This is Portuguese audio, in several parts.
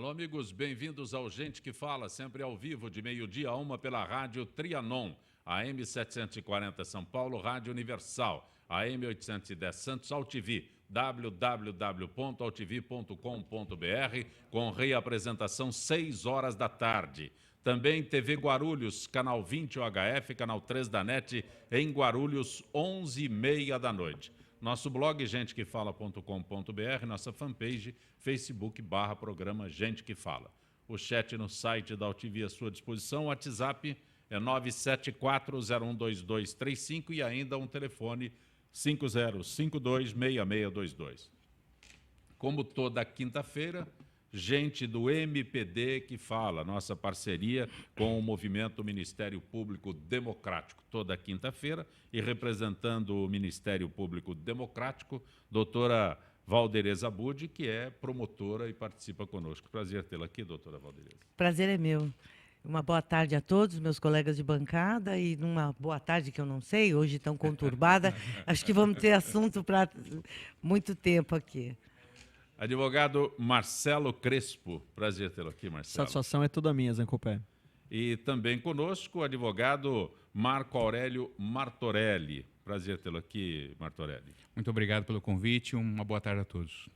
Alô, amigos, bem-vindos ao Gente que Fala, sempre ao vivo, de meio-dia a 1 pela Rádio Trianon, AM 740 São Paulo, Rádio Universal, AM 810 Santos, AltV, www.altv.com.br, com reapresentação 6 horas da tarde. Também TV Guarulhos, canal 20 UHF, canal 3 da NET, em Guarulhos, 11h30 da noite. Nosso blog, gentequefala.com.br, nossa fanpage, Facebook/programa Gente que Fala. O chat no site da AltV à sua disposição, o WhatsApp é 974012235 e ainda um telefone 50526622. Como toda quinta-feira, gente do MPD que fala, nossa parceria com o Movimento Ministério Público Democrático, toda quinta-feira, e representando o Ministério Público Democrático, doutora Valdereza Budi, que é promotora e participa conosco. Prazer tê-la aqui, doutora Valdereza. Prazer é meu. Uma boa tarde a todos, meus colegas de bancada, e numa boa tarde que eu não sei, hoje tão conturbada, acho que vamos ter assunto para muito tempo aqui. Advogado Marcelo Crespo, prazer tê-lo aqui, Marcelo. Satisfação é toda minha, Zancopé. E também conosco o advogado Marco Aurélio Martorelli. Prazer tê-lo aqui, Martorelli. Muito obrigado pelo convite, uma boa tarde a todos.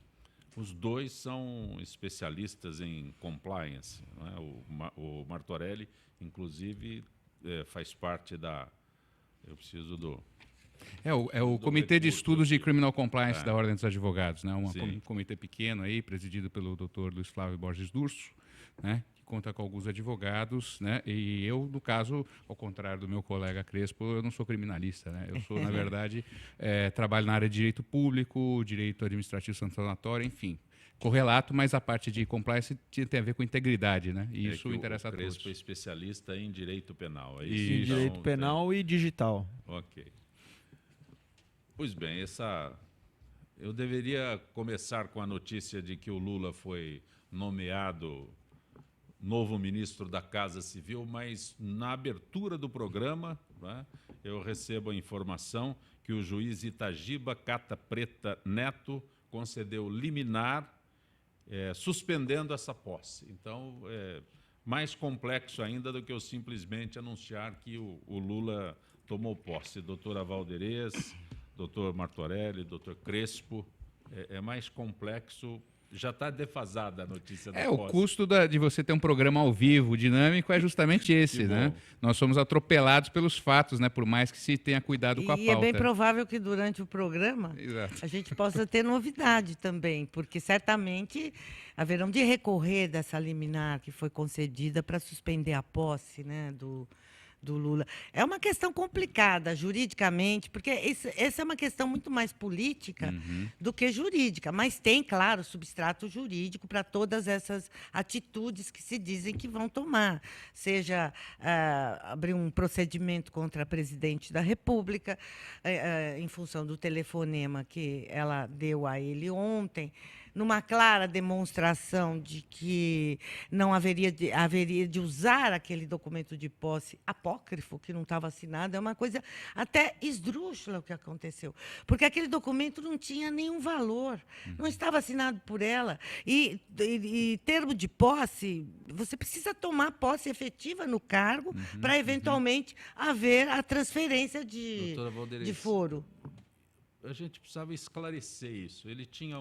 Os dois são especialistas em compliance, não é? O Martorelli, inclusive, faz parte da... Eu preciso do... É o Comitê de Estudos de Criminal Compliance da Ordem dos Advogados, né? Um comitê pequeno aí, presidido pelo Dr. Luiz Flávio Borges Durso, né? Que conta com alguns advogados, né? E eu, no caso, ao contrário do meu colega Crespo, eu não sou criminalista, né? Eu sou, na verdade, trabalho na área de direito público, direito administrativo sancionatório, enfim, correlato, mas a parte de compliance tem a ver com integridade, né? E isso interessa a todos. O Crespo é especialista em direito penal, é isso? Em direito penal e digital. Ok. Pois bem, eu deveria começar com a notícia de que o Lula foi nomeado novo ministro da Casa Civil, mas na abertura do programa, né, eu recebo a informação que o juiz Itagiba Cata Preta Neto concedeu liminar, suspendendo essa posse. Então, é mais complexo ainda do que eu simplesmente anunciar que o Lula tomou posse. Doutora Valderez, doutor Martorelli, doutor Crespo, é mais complexo, já está defasada a notícia da posse. O custo de você ter um programa ao vivo, dinâmico, é justamente esse, né? Nós somos atropelados pelos fatos, né? Por mais que se tenha cuidado com a pauta. E é bem provável que durante o programa a gente possa ter novidade também, porque certamente haverão de recorrer dessa liminar que foi concedida para suspender a posse, né, do Lula. É uma questão complicada juridicamente, porque essa é uma questão muito mais política do que jurídica, mas tem, claro, substrato jurídico para todas essas atitudes que se dizem que vão tomar, seja abrir um procedimento contra a presidente da República, em função do telefonema que ela deu a ele ontem, numa clara demonstração de que não haveria de usar aquele documento de posse apócrifo, que não estava assinado. É uma coisa até esdrúxula o que aconteceu, porque aquele documento não tinha nenhum valor, não estava assinado por ela. E termo de posse, você precisa tomar posse efetiva no cargo para, eventualmente, haver a transferência de foro. A gente precisava esclarecer isso. Ele tinha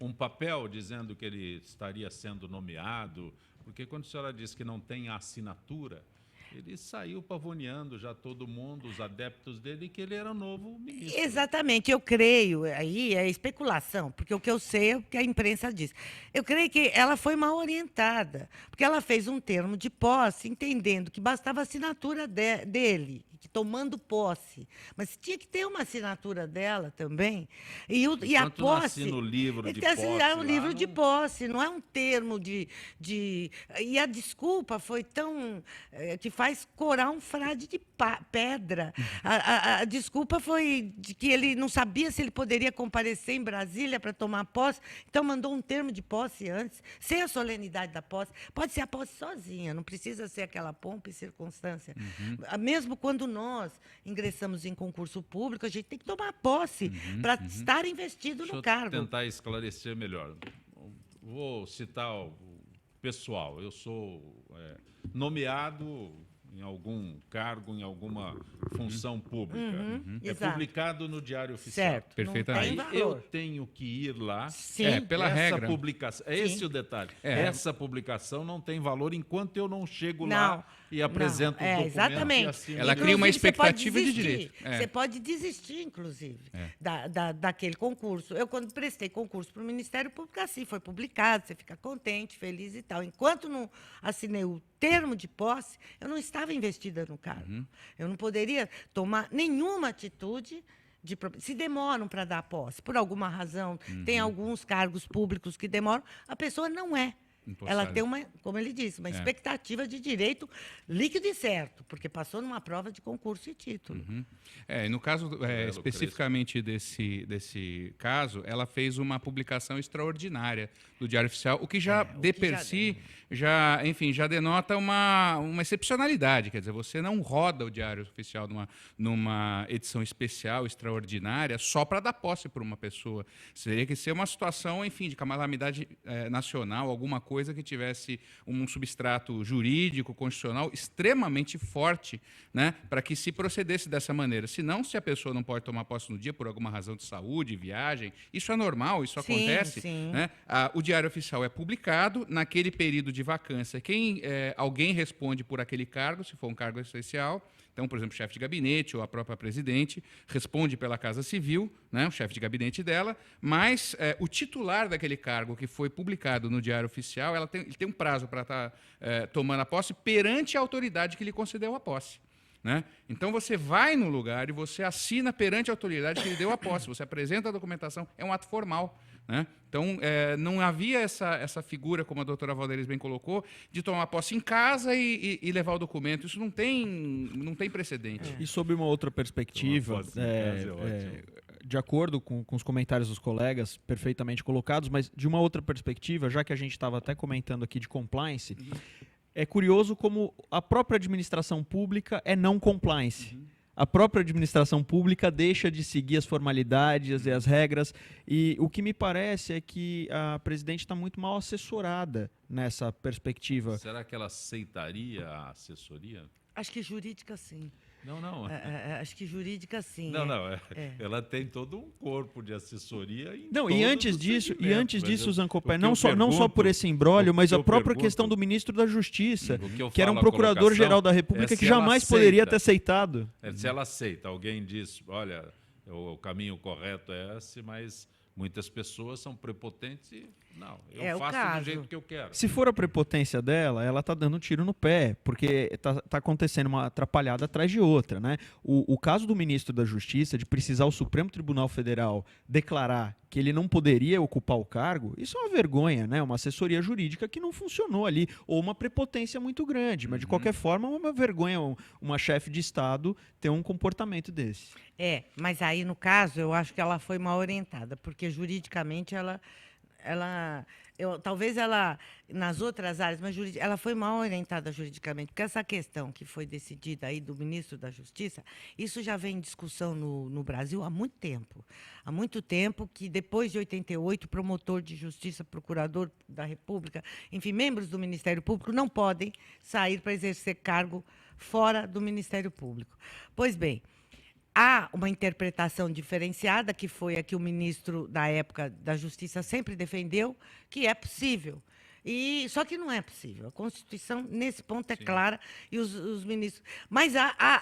um papel dizendo que ele estaria sendo nomeado, porque quando a senhora diz que não tem a assinatura, ele saiu pavoneando já todo mundo, os adeptos dele, que ele era novo ministro. Exatamente, eu creio, aí é especulação, porque o que eu sei é o que a imprensa diz. Eu creio que ela foi mal orientada, porque ela fez um termo de posse, entendendo que bastava a assinatura dele, que tomando posse, mas tinha que ter uma assinatura dela também. E a posse. Não assina o livro de posse. É um livro de posse, não é um termo de. E a desculpa foi tão. Que faz corar um frade de pedra. A desculpa foi de que ele não sabia se ele poderia comparecer em Brasília para tomar posse, então mandou um termo de posse antes, sem a solenidade da posse. Pode ser a posse sozinha, não precisa ser aquela pompa e circunstância. Mesmo quando nós ingressamos em concurso público, a gente tem que tomar posse para estar investido no cargo. Deixa eu tentar esclarecer melhor. Vou citar pessoal. Eu sou nomeado em algum cargo, em alguma função pública. É exato. publicado no Diário Oficial. Certo. Perfeitamente. Não tem Aí eu valor. tenho que ir lá. Sim. pela essa regra. Publicação, é esse o detalhe. Essa publicação não tem valor enquanto eu não chego lá e apresento os documentos. Exatamente. E assino. Ela cria uma Inclusive, você pode expectativa de desistir. direito. Você pode desistir, inclusive, daquele concurso. Eu, quando prestei concurso para o Ministério Público, assim, foi publicado, você fica contente, feliz e tal. Enquanto não assinei o termo de posse, eu não estava investida no cargo. Eu não poderia tomar nenhuma atitude. Se demoram para dar posse, por alguma razão, tem alguns cargos públicos que demoram, a pessoa não é. Ela tem uma, como ele disse, uma expectativa de direito líquido e certo, porque passou numa prova de concurso e título. E no caso especificamente desse caso, ela fez uma publicação extraordinária do Diário Oficial, o que já de per si já denota uma excepcionalidade, quer dizer, você não roda o Diário Oficial numa edição especial, extraordinária, só para dar posse por uma pessoa. Teria que ser uma situação, enfim, de calamidade nacional, alguma coisa que tivesse um substrato jurídico, constitucional extremamente forte, né, para que se procedesse dessa maneira. Senão, se a pessoa não pode tomar posse no dia por alguma razão de saúde, viagem, isso é normal, isso acontece. Né? O Diário Oficial é publicado, naquele período de vacância, alguém responde por aquele cargo, se for um cargo especial. Então, por exemplo, o chefe de gabinete ou a própria presidente responde pela Casa Civil, né, o chefe de gabinete dela, mas o titular daquele cargo que foi publicado no Diário Oficial, ele tem um prazo para estar tomando a posse perante a autoridade que lhe concedeu a posse. Né? Então, você vai no lugar e você assina perante a autoridade que lhe deu a posse, você apresenta a documentação, é um ato formal. Né? Então, não havia essa figura, como a doutora Valderes bem colocou, de tomar posse em casa e levar o documento. Isso não tem precedente. E sob uma outra perspectiva, de acordo com os comentários dos colegas, perfeitamente colocados, mas de uma outra perspectiva, já que a gente estava até comentando aqui de compliance, é curioso como a própria administração pública é não compliance. A própria administração pública deixa de seguir as formalidades e as regras. E o que me parece é que a presidente está muito mal assessorada nessa perspectiva. Será que ela aceitaria a assessoria? Acho que jurídica, sim. Não. Acho que jurídica, sim. Ela tem todo um corpo de assessoria. E antes disso, Zancopé, não só por esse imbróglio, mas a própria questão do ministro da Justiça, que era um procurador-geral da República que jamais poderia ter aceitado. Se ela aceita, alguém diz, olha, o caminho correto é esse, mas muitas pessoas são prepotentes e eu faço do jeito que eu quero. Se for a prepotência dela, ela está dando um tiro no pé, porque está acontecendo uma atrapalhada atrás de outra. Né? O caso do ministro da Justiça, de precisar o Supremo Tribunal Federal declarar que ele não poderia ocupar o cargo, isso é uma vergonha, né? Uma assessoria jurídica que não funcionou ali, ou uma prepotência muito grande, mas de qualquer forma é uma vergonha uma chefe de Estado ter um comportamento desse. Mas aí no caso eu acho que ela foi mal orientada, porque juridicamente talvez ela, nas outras áreas, mas ela foi mal orientada juridicamente, porque essa questão que foi decidida aí do ministro da Justiça, isso já vem em discussão no Brasil há muito tempo. Há muito tempo que, depois de 88, promotor de justiça, procurador da República, enfim, membros do Ministério Público não podem sair para exercer cargo fora do Ministério Público. Pois bem, há uma interpretação diferenciada, que foi a que o ministro da época da Justiça sempre defendeu, que é possível. Só que não é possível. A Constituição, nesse ponto, é clara, e os ministros... Mas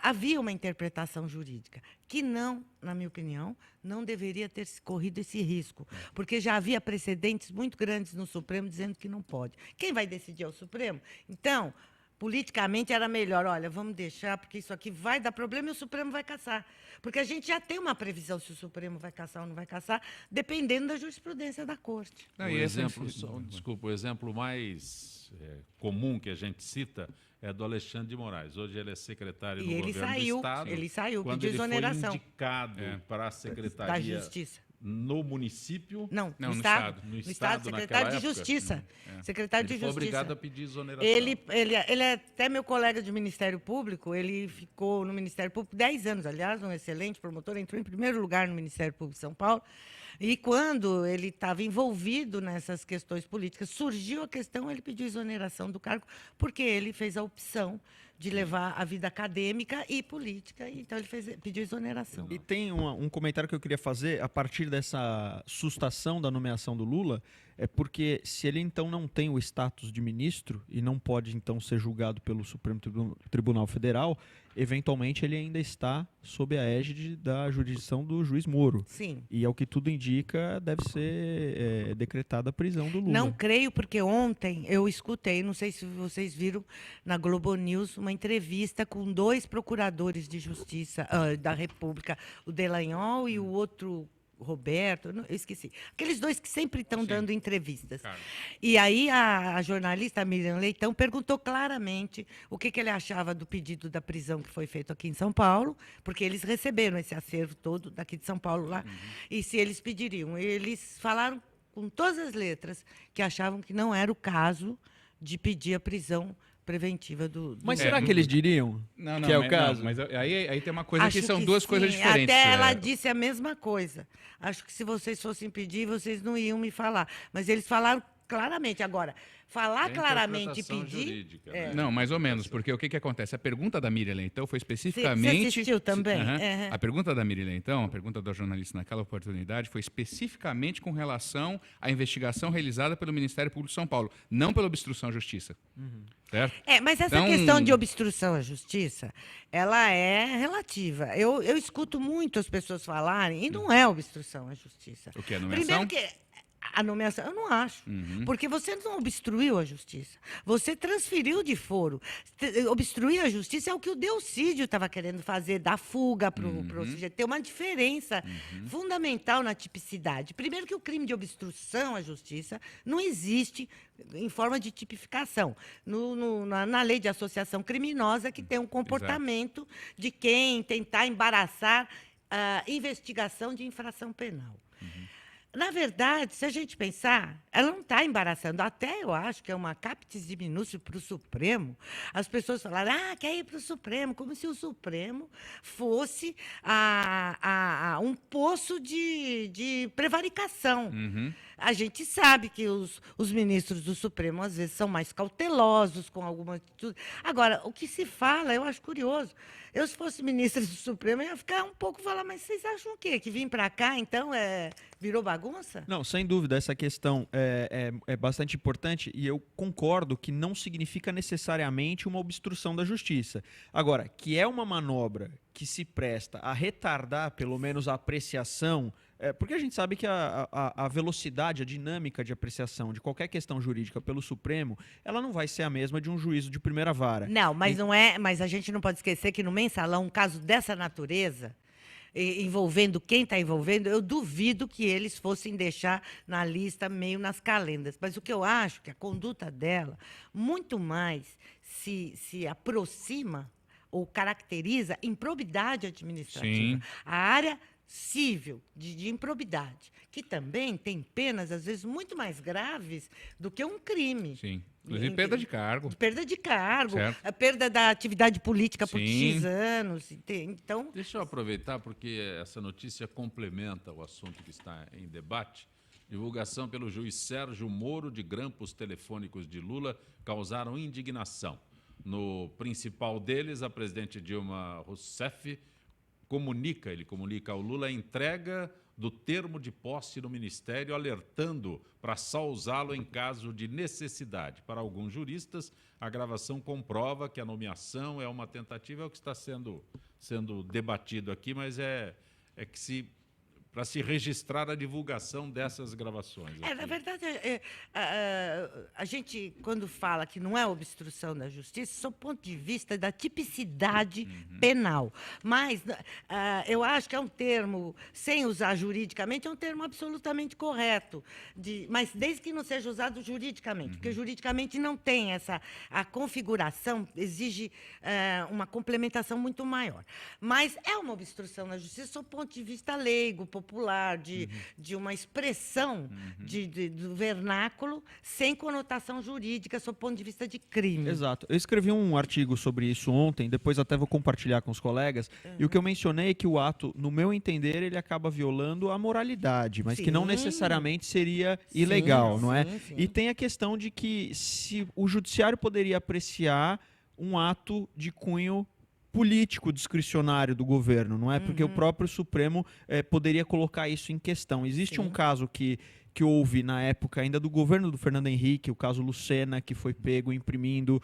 havia uma interpretação jurídica que não, na minha opinião, não deveria ter corrido esse risco, porque já havia precedentes muito grandes no Supremo dizendo que não pode. Quem vai decidir é o Supremo? Então, politicamente era melhor, olha, vamos deixar, porque isso aqui vai dar problema e o Supremo vai cassar. Porque a gente já tem uma previsão se o Supremo vai cassar ou não vai cassar, dependendo da jurisprudência da Corte. O exemplo mais comum que a gente cita é do Alexandre de Moraes. Hoje ele é secretário do governo do Estado. Ele saiu, quando pediu exoneração. Ele foi indicado para a Secretaria da Justiça. No município? Não, no Estado. No Estado, secretário de Justiça. Secretário de Justiça. Ele foi obrigado a pedir exoneração. Ele é até meu colega de Ministério Público, ele ficou no Ministério Público 10 anos, aliás, um excelente promotor, entrou em primeiro lugar no Ministério Público de São Paulo. E quando ele estava envolvido nessas questões políticas, surgiu a questão, ele pediu exoneração do cargo, porque ele fez a opção de levar a vida acadêmica e política, então ele pediu exoneração. E tem um comentário que eu queria fazer a partir dessa sustação da nomeação do Lula, é porque se ele então não tem o status de ministro e não pode então ser julgado pelo Supremo Tribunal Federal, eventualmente ele ainda está sob a égide da jurisdição do juiz Moro. Sim. E ao que tudo indica, deve ser decretada a prisão do Lula. Não creio, porque ontem eu escutei, não sei se vocês viram na Globo News, uma entrevista com 2 procuradores de justiça da República, o Delanhol e o outro Roberto, eu esqueci. Aqueles 2 que sempre estão dando entrevistas. Claro. E aí a jornalista Miriam Leitão perguntou claramente o que ele achava do pedido da prisão que foi feito aqui em São Paulo, porque eles receberam esse acervo todo daqui de São Paulo lá, e se eles pediriam. Eles falaram com todas as letras que achavam que não era o caso de pedir a prisão preventiva do... Mas será que eles diriam que é o caso? Não, mas aí tem uma coisa que são duas coisas diferentes. Até ela disse a mesma coisa. Acho que se vocês fossem pedir, vocês não iam me falar. Mas eles falaram claramente. Agora, falar claramente e pedir... Jurídica, né? Não, mais ou menos, porque o que acontece? A pergunta da Miriam Leitão foi especificamente... Você assistiu também? A pergunta da Miriam Leitão, a pergunta da jornalista naquela oportunidade, foi especificamente com relação à investigação realizada pelo Ministério Público de São Paulo, não pela obstrução à justiça. Certo? Mas essa questão de obstrução à justiça, ela é relativa. Eu escuto muito as pessoas falarem, e não é obstrução à justiça. O que é nomeação? Primeiro que a nomeação, eu não acho. Porque você não obstruiu a justiça. Você transferiu de foro. Obstruir a justiça é o que o Delcídio estava querendo fazer, dar fuga para o sujeito. Tem uma diferença fundamental na tipicidade. Primeiro que o crime de obstrução à justiça não existe em forma de tipificação. Na lei de associação criminosa, que tem um comportamento de quem tentar embaraçar a investigação de infração penal. Na verdade, se a gente pensar, ela não está embaraçando. Até eu acho que é uma captis diminuto para o Supremo. As pessoas falaram, quer ir para o Supremo, como se o Supremo fosse um poço de prevaricação. A gente sabe que os ministros do Supremo, às vezes, são mais cautelosos com alguma atitude. Agora, o que se fala, eu acho curioso. Eu, se fosse ministra do Supremo, ia ficar um pouco falar, mas vocês acham o quê? Que vim para cá, então, virou bagunça? Não, sem dúvida, essa questão é bastante importante e eu concordo que não significa necessariamente uma obstrução da justiça. Agora, que é uma manobra que se presta a retardar, pelo menos, a apreciação, porque a gente sabe que a velocidade, a dinâmica de apreciação de qualquer questão jurídica pelo Supremo, ela não vai ser a mesma de um juízo de primeira vara. Não, mas a gente não pode esquecer que no mensalão, um caso dessa natureza, envolvendo quem está envolvendo, eu duvido que eles fossem deixar na lista meio nas calendas. Mas o que eu acho que a conduta dela muito mais se aproxima ou caracteriza improbidade administrativa. Sim. A área civil de improbidade, que também tem penas, às vezes, muito mais graves do que um crime. Sim. Inclusive perda de cargo. Perda de cargo, Certo. a perda da atividade política por Sim. X anos. Então, Deixa eu aproveitar, porque essa notícia complementa o assunto que está em debate. Divulgação pelo juiz Sérgio Moro de grampos telefônicos de Lula causaram indignação. No principal deles, a presidente Dilma Rousseff comunica ao Lula a entrega do termo de posse no Ministério, alertando para só usá-lo em caso de necessidade. Para alguns juristas, a gravação comprova que a nomeação é uma tentativa, é o que está sendo debatido aqui, mas para se registrar a divulgação dessas gravações. na verdade, a gente, quando fala que não é obstrução da justiça, sob o ponto de vista da tipicidade penal. Mas eu acho que é um termo, sem usar juridicamente, é um termo absolutamente correto, mas desde que não seja usado juridicamente, porque juridicamente não tem a configuração, exige uma complementação muito maior. Mas é uma obstrução na justiça sob o ponto de vista leigo, popular, popular, de uma expressão do vernáculo sem conotação jurídica, sob o ponto de vista de crime. Exato. Eu escrevi um artigo sobre isso ontem, depois até vou compartilhar com os colegas, e o que eu mencionei é que o ato, no meu entender, ele acaba violando a moralidade, mas que não necessariamente seria ilegal, não é? Sim. E tem a questão de que se o judiciário poderia apreciar um ato de cunho político discricionário do governo, não é? Porque o próprio Supremo poderia colocar isso em questão. Existe um caso que houve na época ainda do governo do Fernando Henrique, o caso Lucena, que foi pego imprimindo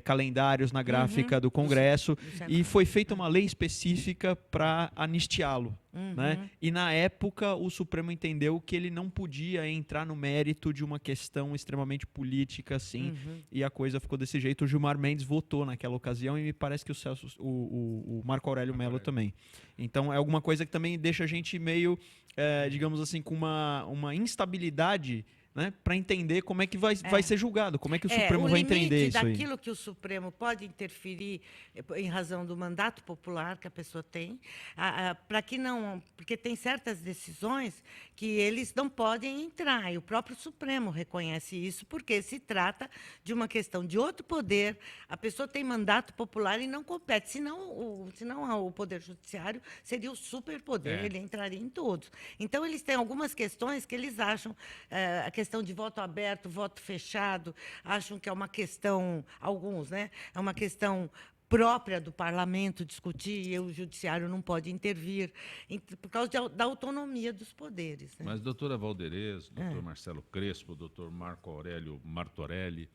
calendários na gráfica do Congresso, e foi feita uma lei específica para anistiá-lo. Né? E na época o Supremo entendeu que ele não podia entrar no mérito de uma questão extremamente política assim, e a coisa ficou desse jeito. O Gilmar Mendes votou naquela ocasião e me parece que o Marco Aurélio Mello também. Então é alguma coisa que também deixa a gente meio, digamos assim, com uma instabilidade, né, para entender como é que vai ser julgado, como é que o Supremo vai entender isso aí. O limite daquilo que o Supremo pode interferir em razão do mandato popular que a pessoa tem, para que não, porque tem certas decisões que eles não podem entrar, e o próprio Supremo reconhece isso, porque se trata de uma questão de outro poder, a pessoa tem mandato popular e não compete, senão o Poder Judiciário seria o superpoder, ele entraria em todos. Então, eles têm algumas questões que eles acham, a questão de voto aberto, voto fechado, acham que é uma questão, alguns, né? É uma questão própria do parlamento discutir, e o judiciário não pode intervir, por causa da autonomia dos poderes. Né? Mas, doutora Valderez, doutor Marcelo Crespo, doutor Marco Aurélio Martorelli,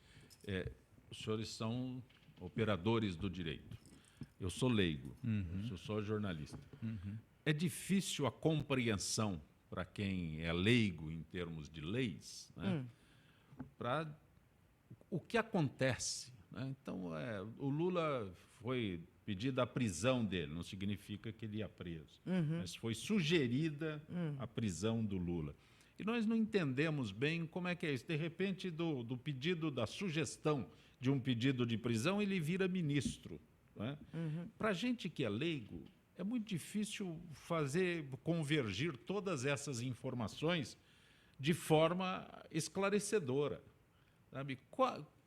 os senhores são operadores do direito. Eu sou leigo, eu sou jornalista. É difícil a compreensão para quem é leigo em termos de leis, né? Para o que acontece. Né? Então, o Lula foi pedida a prisão dele, não significa que ele ia preso, mas foi sugerida a prisão do Lula. E nós não entendemos bem como é que é isso. De repente, do pedido, da sugestão de um pedido de prisão, ele vira ministro. Né? Para a gente que é leigo, é muito difícil fazer convergir todas essas informações de forma esclarecedora. Sabe?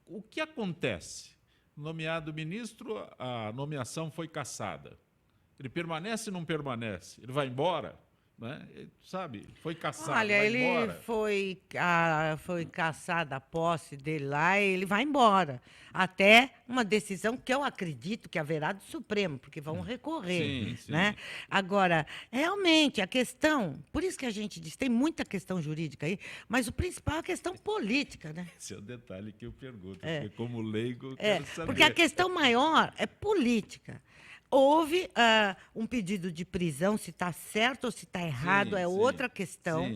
O que acontece? Nomeado ministro, a nomeação foi cassada. Ele permanece ou não permanece? Ele vai embora? Né? Sabe? Foi cassado, Olha, vai ele embora. foi cassada a posse dele lá e ele vai embora. Até uma decisão que eu acredito que haverá do Supremo, porque vão recorrer. Sim. Né? Agora, realmente, a questão, por isso que a gente diz, tem muita questão jurídica aí, mas o principal é a questão política. Né? Esse é o detalhe que eu pergunto, porque como leigo eu quero saber. Porque a questão maior é política. Houve um pedido de prisão, se está certo ou se está errado, é outra questão.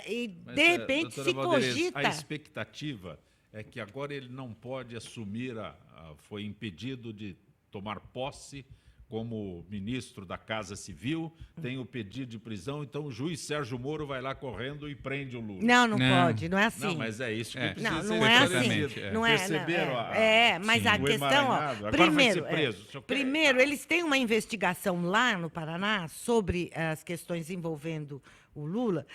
E, mas, de repente, se Valderez, cogita... a expectativa é que agora ele não pode assumir, foi impedido de tomar posse como ministro da Casa Civil, tem o pedido de prisão, então o juiz Sérgio Moro vai lá correndo e prende o Lula. Não pode, não é assim. Não, mas é isso que precisa ser não é assim. esclarecido. Não Perceberam mas a questão, agora vai ser preso. Primeiro, eles têm uma investigação lá no Paraná sobre as questões envolvendo o Lula,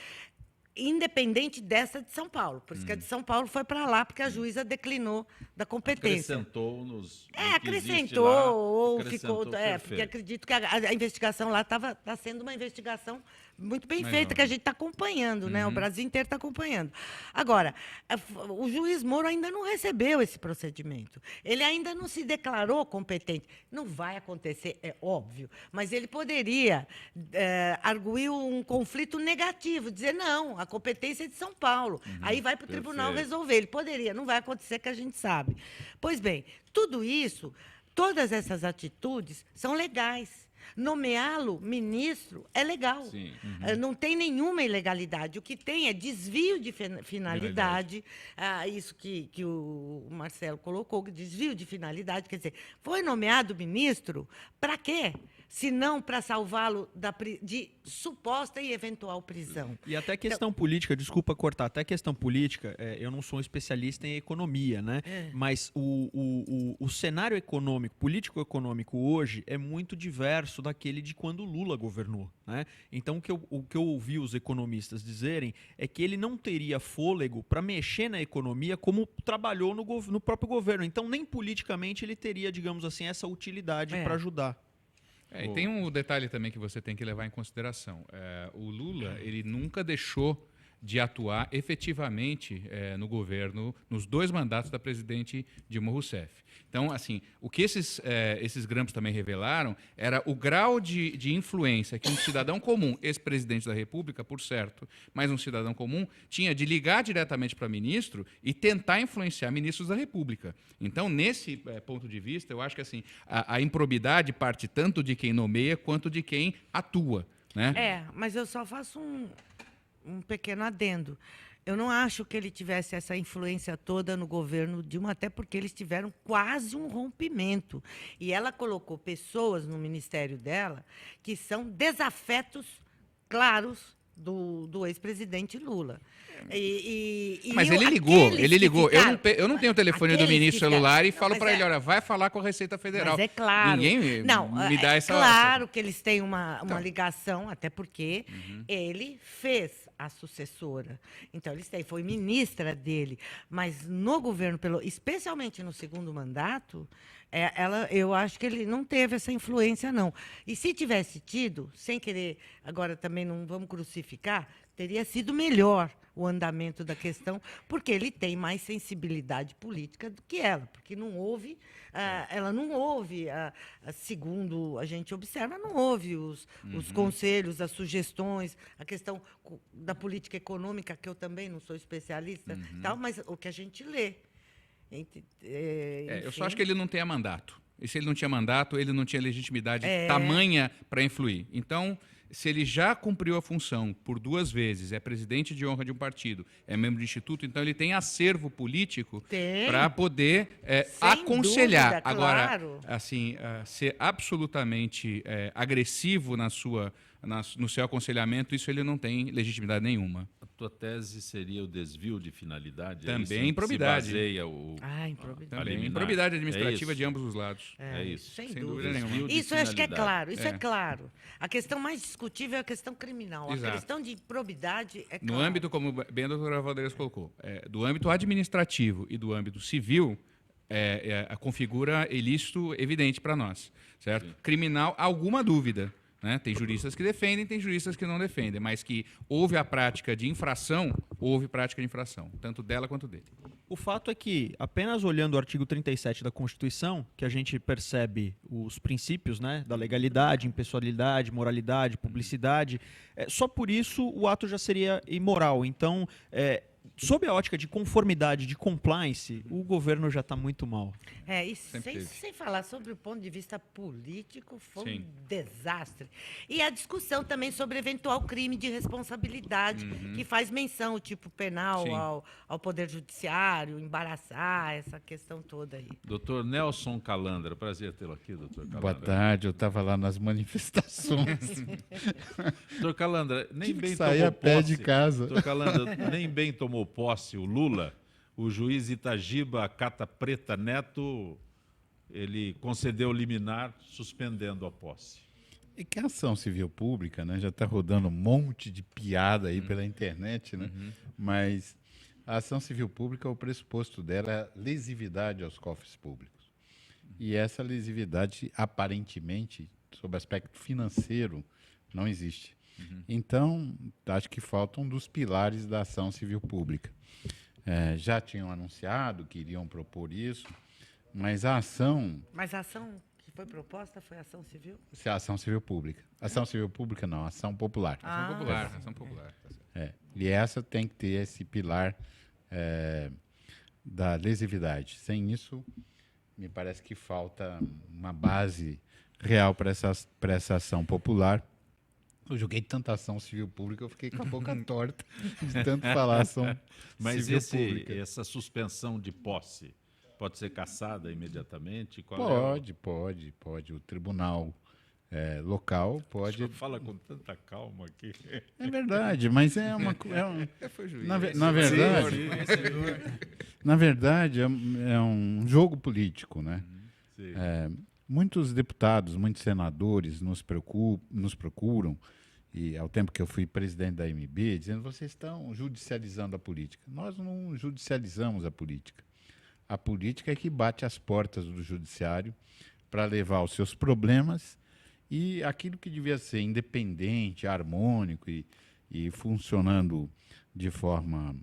independente dessa de São Paulo. Por isso que a de São Paulo foi para lá, porque a juíza declinou da competência. Acrescentou nos... acrescentou, lá, ou ficou... porque acredito que a investigação lá está sendo uma investigação muito bem feita, que a gente está acompanhando, né? O Brasil inteiro está acompanhando. Agora, o juiz Moro ainda não recebeu esse procedimento. Ele ainda não se declarou competente. Não vai acontecer, é óbvio, mas ele poderia arguir um conflito negativo, dizer, não, a competência é de São Paulo. Aí vai para o tribunal resolver. Ele poderia, não vai acontecer, que a gente sabe. Pois bem, tudo isso, todas essas atitudes são legais. Nomeá-lo ministro é legal. Não tem nenhuma ilegalidade. O que tem é desvio de finalidade. Isso que o Marcelo colocou, desvio de finalidade. Quer dizer, foi nomeado ministro para quê? Se não para salvá-lo de suposta e eventual prisão. E até questão política, desculpa cortar, até questão política, eu não sou um especialista em economia, né? Mas o cenário econômico, político-econômico hoje é muito diverso inverso daquele de quando Lula governou, né? Então, o que eu ouvi os economistas dizerem é que ele não teria fôlego para mexer na economia como trabalhou no próprio governo. Então, nem politicamente ele teria, digamos assim, essa utilidade para ajudar. E tem um detalhe também que você tem que levar em consideração. O Lula, ele nunca deixou de atuar efetivamente no governo, nos 2 mandatos da presidente Dilma Rousseff. Então, assim, o que esses grampos também revelaram era o grau de influência que um cidadão comum, ex-presidente da República, por certo, mas um cidadão comum, tinha de ligar diretamente para ministro e tentar influenciar ministros da República. Então, nesse ponto de vista, eu acho que assim, a improbidade parte tanto de quem nomeia quanto de quem atua, né? Mas eu só faço um pequeno adendo. Eu não acho que ele tivesse essa influência toda no governo Dilma, até porque eles tiveram quase um rompimento. E ela colocou pessoas no ministério dela que são desafetos claros do ex-presidente Lula. Mas ele ligou. Eu não tenho o telefone do ministro celular e falo para ele, olha, vai falar com a Receita Federal. Mas é claro. Ninguém me dá essa... Claro que eles têm uma ligação, até porque ele fez a sucessora. Então, foi ministra dele. Mas no governo, especialmente no segundo mandato, eu acho que ele não teve essa influência, não. E se tivesse tido, sem querer, agora também não vamos crucificar, teria sido melhor o andamento da questão, porque ele tem mais sensibilidade política do que ela, porque não houve, ela não houve, segundo a gente observa, não houve os conselhos, as sugestões, a questão da política econômica, que eu também não sou especialista, tal, mas o que a gente lê. Eu só acho que ele não tem mandato. E se ele não tinha mandato, ele não tinha legitimidade tamanha para influir. Então, se ele já cumpriu a função por 2 vezes, é presidente de honra de um partido, é membro de instituto, então ele tem acervo político para poder aconselhar. Dúvida, agora, claro. assim, ser absolutamente agressivo no seu aconselhamento, isso ele não tem legitimidade nenhuma. A tua tese seria o desvio de finalidade? Também improbidade. Se baseia improbidade. Também improbidade administrativa de ambos os lados. É isso. Sem dúvida nenhuma. Isso eu acho que é claro. Isso é claro. A questão mais discutível é a questão criminal. Exato. A questão de improbidade é claro. No âmbito, como bem a doutora Valdez colocou, do âmbito administrativo e do âmbito civil, configura ilícito evidente para nós. Certo? Sim. Criminal, alguma dúvida. Né? Tem juristas que defendem, tem juristas que não defendem, mas que houve a prática de infração, houve prática de infração, tanto dela quanto dele. O fato é que, apenas olhando o artigo 37 da Constituição, que a gente percebe os princípios, né, da legalidade, impessoalidade, moralidade, publicidade, só por isso o ato já seria imoral. Então, sob a ótica de conformidade, de compliance, o governo já está muito mal. E sem falar sobre o ponto de vista político, foi um desastre. E a discussão também sobre eventual crime de responsabilidade, que faz menção, o tipo penal, ao Poder Judiciário, embaraçar, essa questão toda aí. Doutor Nelson Calandra, prazer tê-lo aqui, doutor Calandra. Boa tarde, eu estava lá nas manifestações. Doutor Calandra, nem bem sair a pé de casa. Doutor Calandra, nem bem tomou posse o Lula, o juiz Itagiba Cata Preta Neto, ele concedeu liminar suspendendo a posse. E que a ação civil pública, né, já está rodando um monte de piada aí pela internet, né? Mas a ação civil pública, o pressuposto dela é lesividade aos cofres públicos. E essa lesividade, aparentemente, sob aspecto financeiro, não existe. Então, acho que falta um dos pilares da ação civil pública. Já tinham anunciado que iriam propor isso, mas a ação... Mas a ação que foi proposta foi ação civil? Se a ação civil pública. Ação civil pública não, ação popular. Ação popular. E essa tem que ter esse pilar da lesividade. Sem isso, me parece que falta uma base real para essa ação popular. Eu joguei tanta ação civil pública, eu fiquei com a boca torta de tanto falar ação civil pública. Essa suspensão de posse pode ser cassada imediatamente? Pode. O tribunal local pode... O senhor fala com tanta calma aqui. É verdade, mas na verdade, é um jogo político, né? muitos deputados, muitos senadores nos procuram, e ao tempo que eu fui presidente da AMB, dizendo: vocês estão judicializando a política. Nós não judicializamos a política. A política é que bate às portas do judiciário para levar os seus problemas e aquilo que devia ser independente, harmônico e funcionando de forma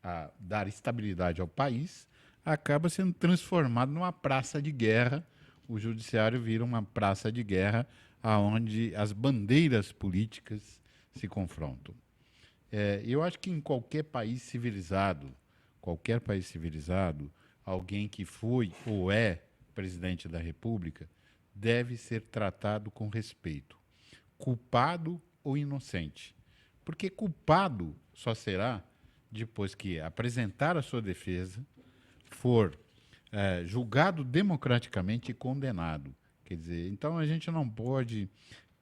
a dar estabilidade ao país, acaba sendo transformado numa praça de guerra. O judiciário vira uma praça de guerra onde as bandeiras políticas se confrontam. Eu acho que em qualquer país civilizado, alguém que foi ou é presidente da República deve ser tratado com respeito, culpado ou inocente. Porque culpado só será depois que apresentar a sua defesa, for julgado democraticamente e condenado. Quer dizer, então a gente não pode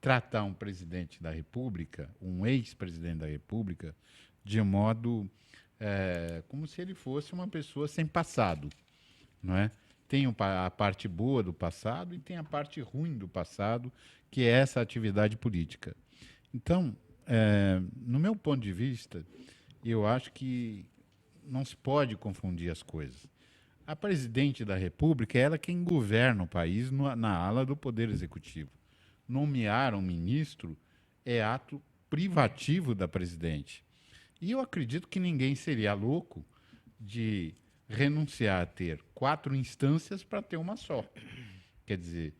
tratar um presidente da República, um ex-presidente da República, de modo como se ele fosse uma pessoa sem passado, não é? Tem a parte boa do passado e tem a parte ruim do passado, que é essa atividade política. Então, no meu ponto de vista, eu acho que não se pode confundir as coisas. A presidente da República é ela quem governa o país na ala do Poder Executivo. Nomear um ministro é ato privativo da presidente. E eu acredito que ninguém seria louco de renunciar a ter 4 instâncias para ter uma só. Quer dizer,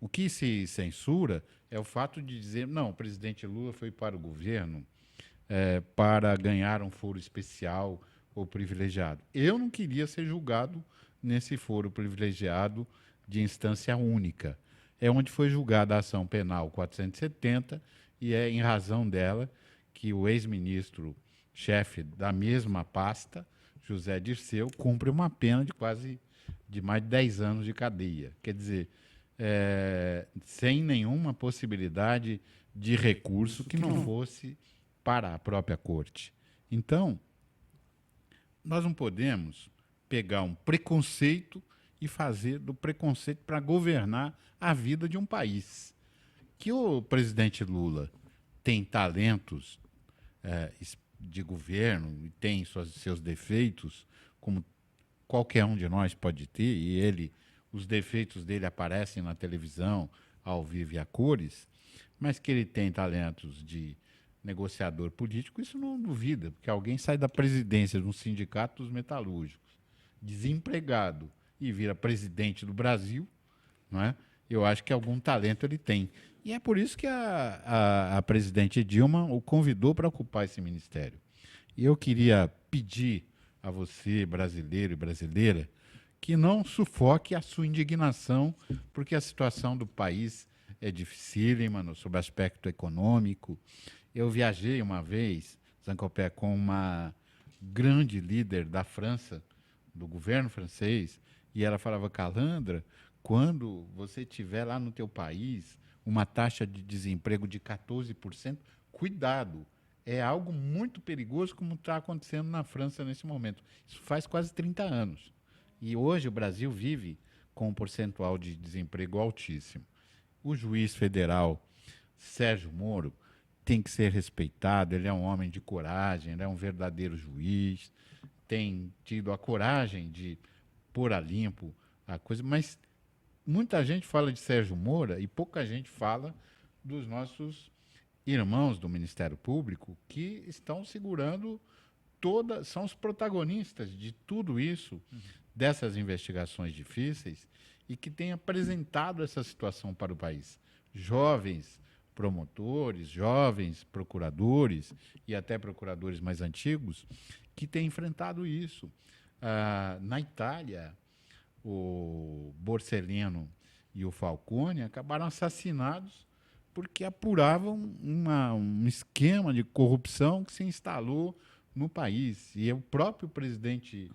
o que se censura é o fato de dizer: não, o presidente Lula foi para o governo para ganhar um foro especial ou privilegiado. Eu não queria ser julgado nesse foro privilegiado de instância única. É onde foi julgada a ação penal 470 e é em razão dela que o ex-ministro chefe da mesma pasta, José Dirceu, cumpre uma pena de mais de 10 anos de cadeia. Quer dizer, sem nenhuma possibilidade de recurso que não fosse para a própria corte. Então, nós não podemos pegar um preconceito e fazer do preconceito para governar a vida de um país. Que o presidente Lula tem talentos de governo e tem seus defeitos, como qualquer um de nós pode ter, e os defeitos dele aparecem na televisão, ao vivo e a cores, mas que ele tem talentos de negociador político, isso não duvida, porque alguém sai da presidência de um sindicato dos metalúrgicos, desempregado, e vira presidente do Brasil, não é? Eu acho que algum talento ele tem. E é por isso que a presidente Dilma o convidou para ocupar esse ministério. E eu queria pedir a você, brasileiro e brasileira, que não sufoque a sua indignação, porque a situação do país é dificílima sob aspecto econômico. Eu viajei uma vez, Zancopé, com uma grande líder da França, do governo francês, e ela falava: Calandra, quando você tiver lá no teu país uma taxa de desemprego de 14%, cuidado, é algo muito perigoso como está acontecendo na França nesse momento. Isso faz quase 30 anos. E hoje o Brasil vive com um percentual de desemprego altíssimo. O juiz federal Sérgio Moro tem que ser respeitado, ele é um homem de coragem, ele é um verdadeiro juiz, tem tido a coragem de pôr a limpo a coisa, mas muita gente fala de Sérgio Moro e pouca gente fala dos nossos irmãos do Ministério Público que estão segurando são os protagonistas de tudo isso, dessas investigações difíceis, e que têm apresentado essa situação para o país. Jovens promotores, jovens procuradores e até procuradores mais antigos que têm enfrentado isso. Na Itália, o Borsellino e o Falcone acabaram assassinados porque apuravam um esquema de corrupção que se instalou no país. E o próprio presidente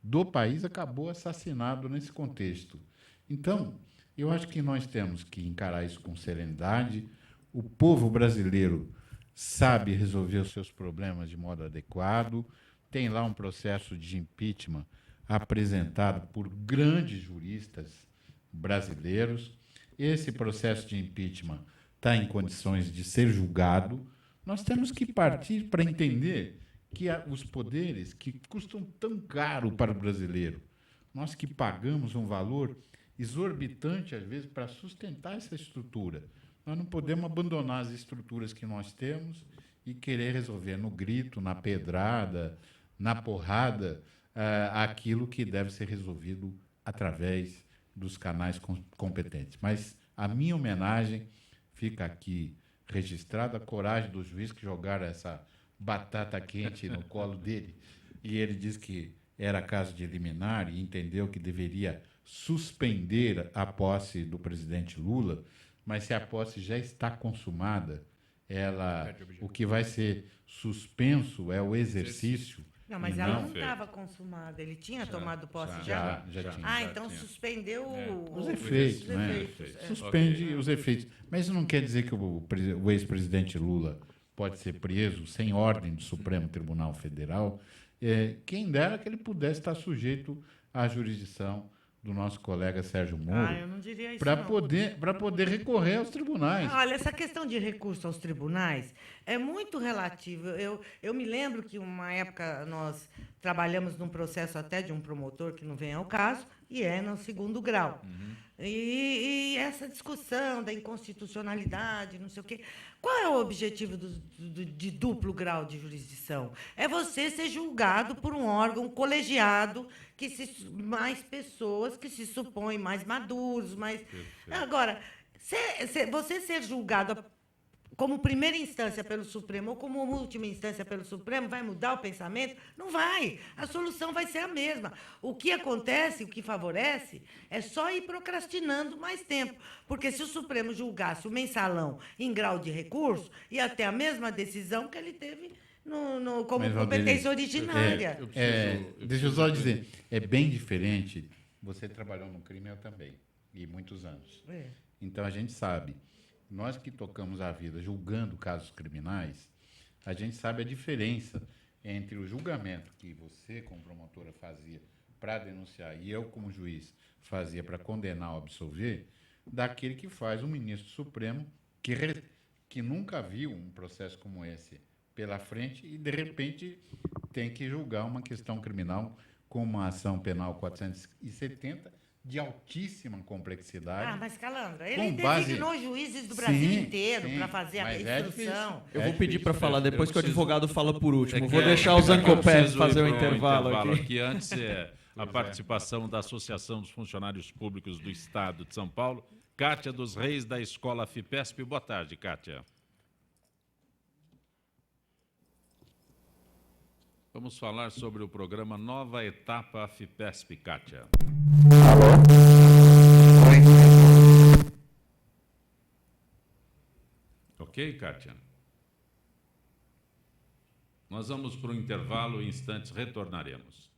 do país acabou assassinado nesse contexto. Então, eu acho que nós temos que encarar isso com serenidade. O povo brasileiro sabe resolver os seus problemas de modo adequado. Tem lá um processo de impeachment apresentado por grandes juristas brasileiros. Esse processo de impeachment está em condições de ser julgado. Nós temos que partir para entender que os poderes que custam tão caro para o brasileiro, nós que pagamos um valor exorbitante, às vezes, para sustentar essa estrutura, nós não podemos abandonar as estruturas que nós temos e querer resolver no grito, na pedrada, na porrada, aquilo que deve ser resolvido através dos canais competentes. Mas a minha homenagem fica aqui registrada, a coragem do juiz que jogaram essa batata quente no colo dele, e ele disse que era caso de liminar e entendeu que deveria suspender a posse do presidente Lula, mas se a posse já está consumada, o que vai ser suspenso é o exercício. Não, mas ela não estava consumada, ele tinha tomado posse já? Já tinha. Então suspendeu os efeitos, né? Suspende os efeitos. Mas isso não quer dizer que o ex-presidente Lula pode ser preso sem ordem do Supremo Tribunal Federal. Quem dera que ele pudesse estar sujeito à jurisdição do nosso colega Sérgio Moro, eu não diria isso, para poder recorrer aos tribunais. Olha, essa questão de recurso aos tribunais é muito relativa. Eu me lembro que, uma época, nós trabalhamos num processo até de um promotor, que não vem ao caso, e é no 2º grau. E essa discussão da inconstitucionalidade, não sei o quê. Qual é o objetivo de duplo grau de jurisdição? É você ser julgado por um órgão colegiado, mais pessoas que se supõem mais maduros, mais... Agora, você ser julgado como primeira instância pelo Supremo ou como última instância pelo Supremo vai mudar o pensamento? Não vai. A solução vai ser a mesma. O que acontece, o que favorece, é só ir procrastinando mais tempo. Porque se o Supremo julgasse o mensalão em grau de recurso, ia ter a mesma decisão que ele teve como competência originária. Deixa eu só dizer, é bem diferente. Você trabalhou no crime, eu também, e muitos anos. Então, a gente sabe, nós que tocamos a vida julgando casos criminais, a gente sabe a diferença entre o julgamento que você, como promotora, fazia para denunciar e eu, como juiz, fazia para condenar ou absolver, daquele que faz um ministro supremo que nunca viu um processo como esse pela frente e, de repente, tem que julgar uma questão criminal com uma ação penal 470 de altíssima complexidade. Mas, Calandra, ele designou juízes do Brasil inteiro para fazer a instrução. Eu vou pedir para falar depois que o advogado fala por último. Vou deixar o Zancopé fazer o intervalo aqui. Antes a participação da Associação dos Funcionários Públicos do Estado de São Paulo, Kátia dos Reis, da Escola FIPESP. Boa tarde, Kátia. Vamos falar sobre o programa Nova Etapa FIPESP, Kátia. Alô? Oi. Ok, Kátia? Nós vamos para o intervalo, em instantes retornaremos.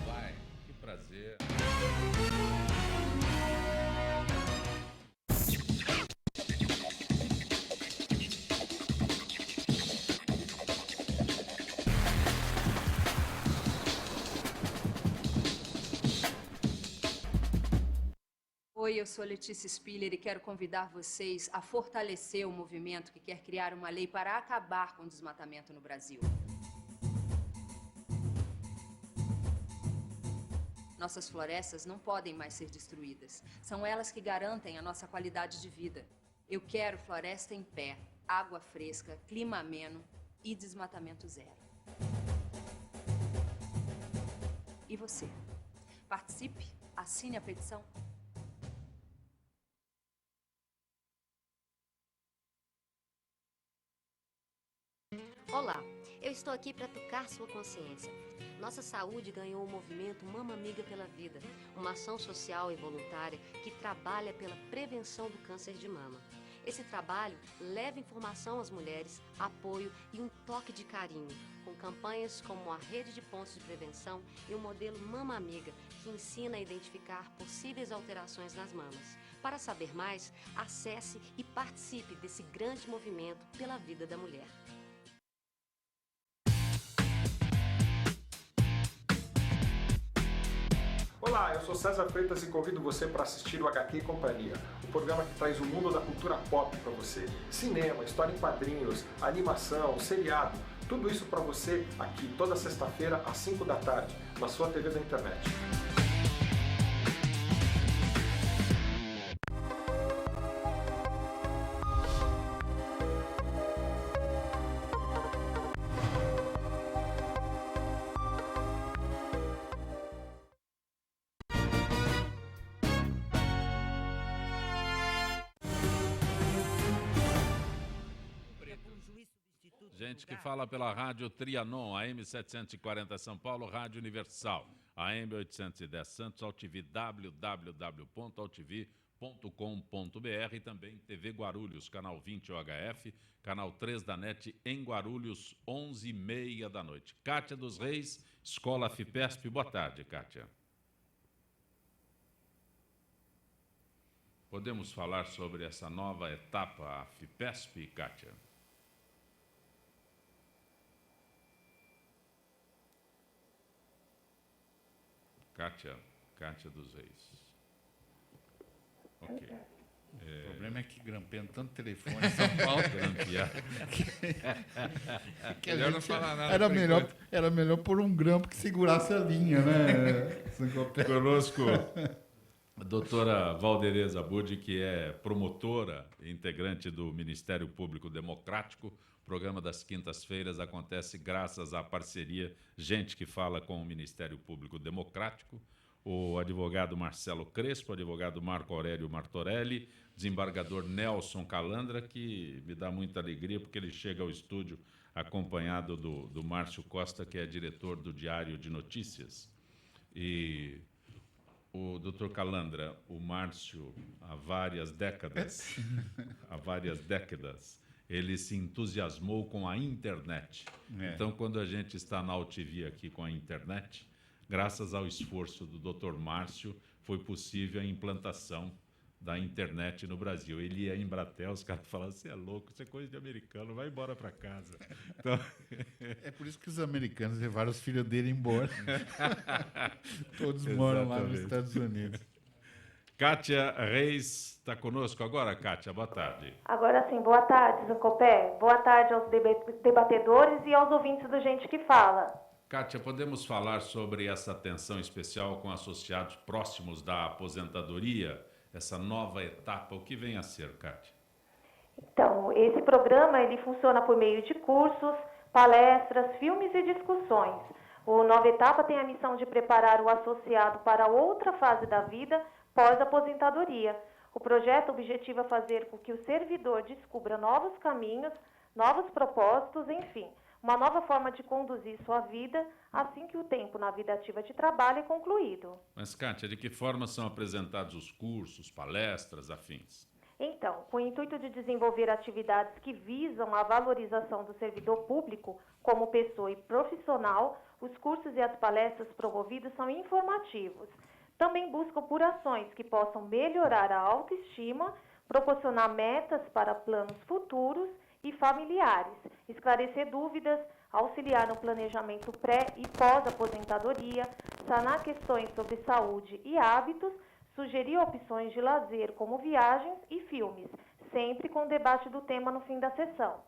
Vai, que prazer. Oi, eu sou Letícia Spiller e quero convidar vocês a fortalecer o movimento que quer criar uma lei para acabar com o desmatamento no Brasil. Nossas florestas não podem mais ser destruídas. São elas que garantem a nossa qualidade de vida. Eu quero floresta em pé, água fresca, clima ameno e desmatamento zero. E você? Participe, assine a petição. Olá, eu estou aqui para tocar sua consciência. Nossa saúde ganhou o movimento Mama Amiga pela Vida, uma ação social e voluntária que trabalha pela prevenção do câncer de mama. Esse trabalho leva informação às mulheres, apoio e um toque de carinho, com campanhas como a Rede de Pontos de Prevenção e o modelo Mama Amiga, que ensina a identificar possíveis alterações nas mamas. Para saber mais, acesse e participe desse grande movimento pela vida da mulher. Olá, eu sou César Freitas e convido você para assistir o HQ e Companhia, o programa que traz o mundo da cultura pop para você. Cinema, história em quadrinhos, animação, seriado, tudo isso para você aqui toda sexta-feira às 5 da tarde, na sua TV da internet. Gente que fala pela Rádio Trianon, AM 740 São Paulo, Rádio Universal, AM 810 Santos, AltV, www.altv.com.br e também TV Guarulhos, canal 20 OHF, canal 3 da NET em Guarulhos, 11h30 da noite. Kátia dos Reis, Escola FIPESP. Boa tarde, Kátia. Podemos falar sobre essa nova etapa, a FIPESP, Kátia? Kátia dos Reis. Ok. O problema é que grampeando tanto telefone em São Paulo. que melhor não falar nada. Era melhor pôr um grampo que segurasse a linha, né? Conosco a doutora Valdereza Budi, que é promotora e integrante do Ministério Público Democrático. O programa das quintas-feiras acontece graças à parceria Gente que Fala com o Ministério Público Democrático, o advogado Marcelo Crespo, o advogado Marco Aurélio Martorelli, desembargador Nelson Calandra, que me dá muita alegria porque ele chega ao estúdio acompanhado do Márcio Costa, que é diretor do Diário de Notícias. E o doutor Calandra, o Márcio, há várias décadas, ele se entusiasmou com a internet. Então, quando a gente está na AltV aqui com a internet, graças ao esforço do Dr. Márcio, foi possível a implantação da internet no Brasil. Ele ia em Embratel, os caras falavam, você é louco, isso é coisa de americano, vai embora para casa. Então... É por isso que os americanos levaram os filhos dele embora. Todos moram lá nos Estados Unidos. Kátia Reis está conosco agora. Kátia, boa tarde. Agora sim, boa tarde, Zancopé. Boa tarde aos debatedores e aos ouvintes do Gente que Fala. Kátia, podemos falar sobre essa atenção especial com associados próximos da aposentadoria, essa nova etapa, o que vem a ser, Kátia? Então, esse programa ele funciona por meio de cursos, palestras, filmes e discussões. O Nova Etapa tem a missão de preparar o associado para outra fase da vida pós-aposentadoria. O projeto objetiva fazer com que o servidor descubra novos caminhos, novos propósitos, enfim, uma nova forma de conduzir sua vida assim que o tempo na vida ativa de trabalho é concluído. Mas, Kátia, de que forma são apresentados os cursos, palestras, afins? Então, com o intuito de desenvolver atividades que visam a valorização do servidor público como pessoa e profissional, os cursos e as palestras promovidos são informativos. Também buscam por ações que possam melhorar a autoestima, proporcionar metas para planos futuros e familiares, esclarecer dúvidas, auxiliar no planejamento pré- e pós-aposentadoria, sanar questões sobre saúde e hábitos, sugerir opções de lazer como viagens e filmes, sempre com debate do tema no fim da sessão.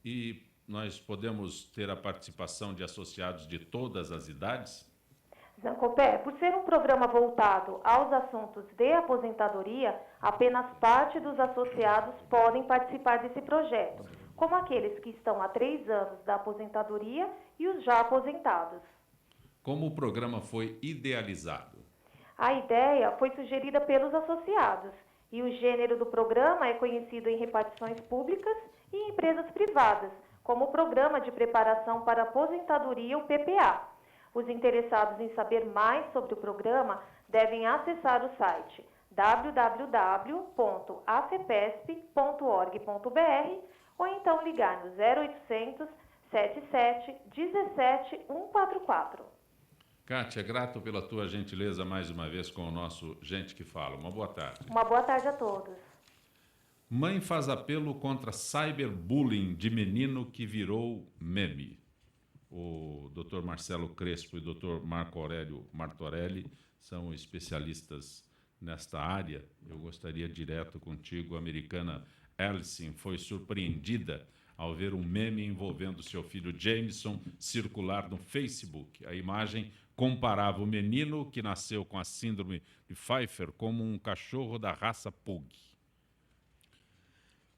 E nós podemos ter a participação de associados de todas as idades? Zancopé, por ser um programa voltado aos assuntos de aposentadoria, apenas parte dos associados podem participar desse projeto, como aqueles que estão há 3 anos da aposentadoria e os já aposentados. Como o programa foi idealizado? A ideia foi sugerida pelos associados e o gênero do programa é conhecido em repartições públicas e em empresas privadas, como o Programa de Preparação para a Aposentadoria, o PPA. Os interessados em saber mais sobre o programa devem acessar o site www.afepesp.org.br ou então ligar no 0800 77 17 144. Kátia, grato pela tua gentileza mais uma vez com o nosso Gente que Fala. Uma boa tarde. Uma boa tarde a todos. Mãe faz apelo contra cyberbullying de menino que virou meme. o Dr. Marcelo Crespo e o Dr. Marco Aurélio Martorelli são especialistas nesta área. Eu gostaria direto contigo, a americana Alison foi surpreendida ao ver um meme envolvendo seu filho Jameson circular no Facebook. A imagem comparava o menino que nasceu com a síndrome de Pfeiffer como um cachorro da raça Pug.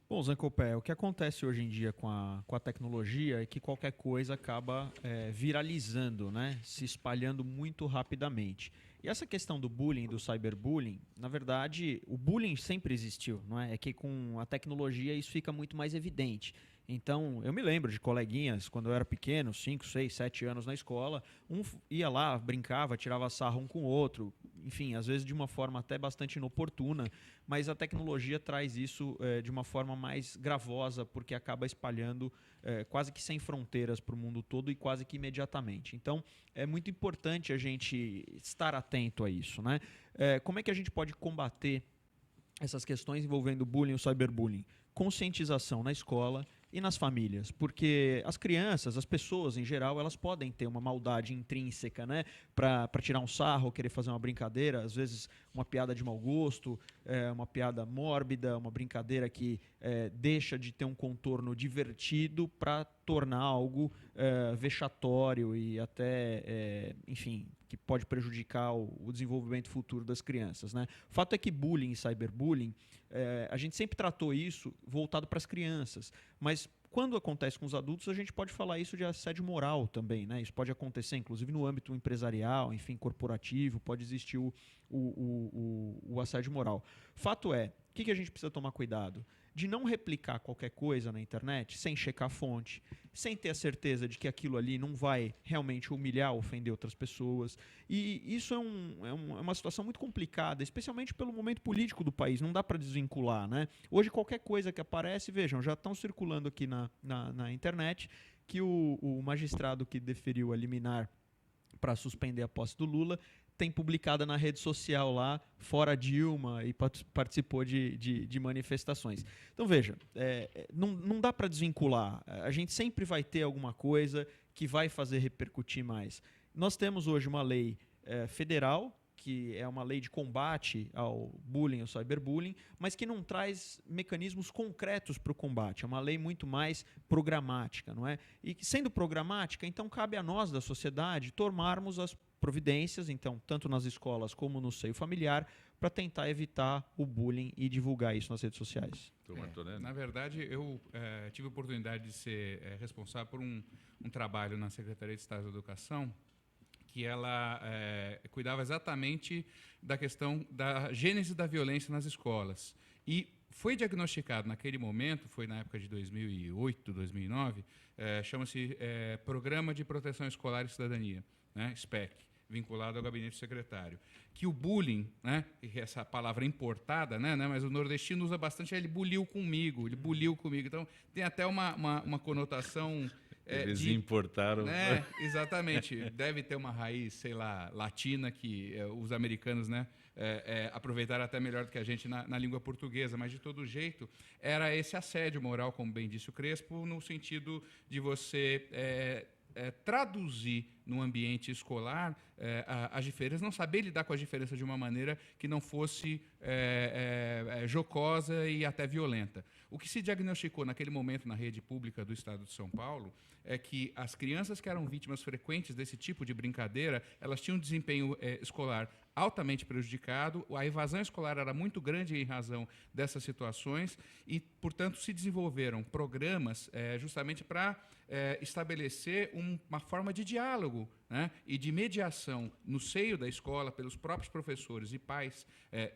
Bom, Zancopé, o que acontece hoje em dia com a tecnologia é que qualquer coisa acaba viralizando, né? Se espalhando muito rapidamente. E essa questão do bullying, do cyberbullying, na verdade, o bullying sempre existiu, não é? É que com a tecnologia isso fica muito mais evidente. Então, eu me lembro de coleguinhas, quando eu era pequeno, 5, 6, 7 anos na escola, um ia lá, brincava, tirava sarro um com o outro, enfim, às vezes de uma forma até bastante inoportuna, mas a tecnologia traz isso de uma forma mais gravosa, porque acaba espalhando quase que sem fronteiras para o mundo todo e quase que imediatamente. Então, é muito importante a gente estar atento a isso, né? Como é que a gente pode combater essas questões envolvendo bullying e o cyberbullying? Conscientização na escola e nas famílias, porque as crianças, as pessoas em geral, elas podem ter uma maldade intrínseca, né, para tirar um sarro, querer fazer uma brincadeira, às vezes uma piada de mau gosto, uma piada mórbida, uma brincadeira que deixa de ter um contorno divertido para tornar algo vexatório e até, enfim, que pode prejudicar o desenvolvimento futuro das crianças, né? O fato é que bullying e cyberbullying, a gente sempre tratou isso voltado para as crianças, mas quando acontece com os adultos, a gente pode falar isso de assédio moral também, né? Isso pode acontecer, inclusive, no âmbito empresarial, enfim, corporativo, pode existir o assédio moral. Fato é, o que a gente precisa tomar cuidado? De não replicar qualquer coisa na internet sem checar a fonte, sem ter a certeza de que aquilo ali não vai realmente humilhar, ofender outras pessoas. E isso é uma situação muito complicada, especialmente pelo momento político do país. Não dá para desvincular, né? Hoje, qualquer coisa que aparece, vejam, já estão circulando aqui na internet que o magistrado que deferiu a liminar para suspender a posse do Lula tem publicada na rede social lá, fora Dilma, e participou de manifestações. Então, veja, não dá para desvincular. A gente sempre vai ter alguma coisa que vai fazer repercutir mais. Nós temos hoje uma lei federal, que é uma lei de combate ao bullying, ao cyberbullying, mas que não traz mecanismos concretos para o combate. É uma lei muito mais programática, não é? E sendo programática, então cabe a nós da sociedade tomarmos as providências, então, tanto nas escolas como no seio familiar, para tentar evitar o bullying e divulgar isso nas redes sociais. Na verdade, eu tive a oportunidade de ser responsável por um trabalho na Secretaria de Estado da Educação, que ela cuidava exatamente da questão da gênese da violência nas escolas. E foi diagnosticado naquele momento, foi na época de 2008, 2009, chama-se Programa de Proteção Escolar e Cidadania, né, SPEC, vinculado ao gabinete secretário, que o bullying, né, essa palavra importada, né, mas o nordestino usa bastante, ele buliu comigo, então tem até uma conotação... Eles importaram. Né, exatamente, deve ter uma raiz, sei lá, latina que os americanos, né, aproveitaram até melhor do que a gente na língua portuguesa, mas de todo jeito era esse assédio moral, como bem disse o Crespo, no sentido de você... traduzir no ambiente escolar as diferenças, não saber lidar com as diferenças de uma maneira que não fosse jocosa e até violenta. O que se diagnosticou naquele momento na rede pública do Estado de São Paulo é que as crianças que eram vítimas frequentes desse tipo de brincadeira, elas tinham um desempenho escolar altamente prejudicado, a evasão escolar era muito grande em razão dessas situações e, portanto, se desenvolveram programas justamente para estabelecer uma forma de diálogo, né, e de mediação no seio da escola pelos próprios professores e pais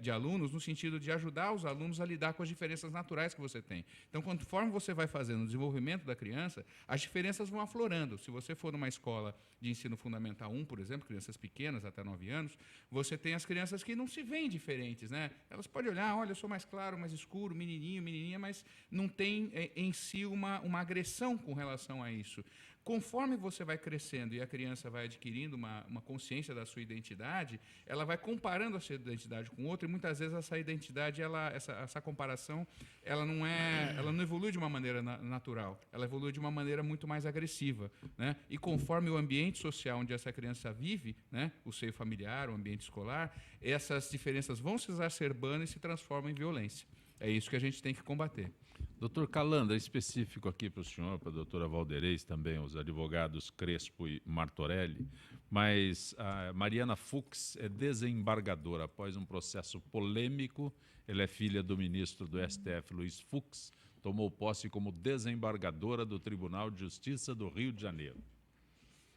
de alunos, no sentido de ajudar os alunos a lidar com as diferenças naturais que você tem. Então, conforme você vai fazendo o desenvolvimento da criança, as diferenças vão aflorando. Se você for numa escola de ensino fundamental 1, por exemplo, crianças pequenas, até 9 anos, você tem as crianças que não se veem diferentes, né? Elas podem olhar, olha, eu sou mais claro, mais escuro, menininho, menininha, mas mas não tem em si uma agressão com relação a isso. Conforme você vai crescendo e a criança vai adquirindo uma consciência da sua identidade, ela vai comparando a sua identidade com outra, e muitas vezes essa identidade, essa comparação, ela não evolui de uma maneira natural, ela evolui de uma maneira muito mais agressiva, né? E conforme o ambiente social onde essa criança vive, né, o seio familiar, o ambiente escolar, essas diferenças vão se exacerbando e se transformam em violência. É isso que a gente tem que combater. Doutor Calandra, específico aqui para o senhor, para a doutora Valderez também, os advogados Crespo e Martorelli, mas a Mariana Fux é desembargadora após um processo polêmico. Ela é filha do ministro do STF, Luiz Fux, tomou posse como desembargadora do Tribunal de Justiça do Rio de Janeiro.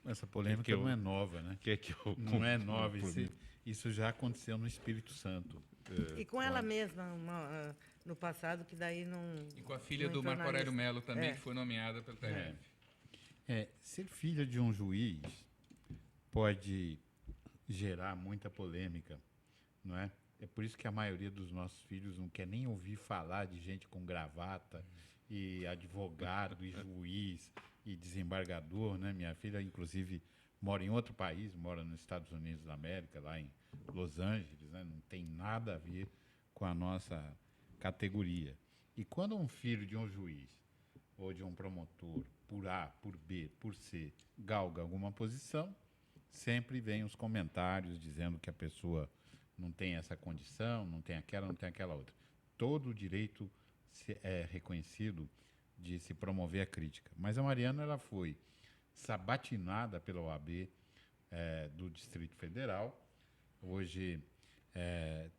Essa polêmica não é nova, né? Não é nova, isso já aconteceu no Espírito Santo. E com ela mesma, no passado, que daí não... E com a filha do Marco Aurélio Melo também, que foi nomeada pelo TRF. Ser filha de um juiz pode gerar muita polêmica, não é? É por isso que a maioria dos nossos filhos não quer nem ouvir falar de gente com gravata e advogado e juiz e desembargador, né? Minha filha, inclusive, mora em outro país, mora nos Estados Unidos da América, lá em Los Angeles, né? Não tem nada a ver com a nossa categoria. E quando um filho de um juiz ou de um promotor, por A, por B, por C, galga alguma posição, sempre vem os comentários dizendo que a pessoa não tem essa condição, não tem aquela outra. Todo o direito é reconhecido de se promover a crítica. Mas a Mariana, ela foi sabatinada pela OAB do Distrito Federal, hoje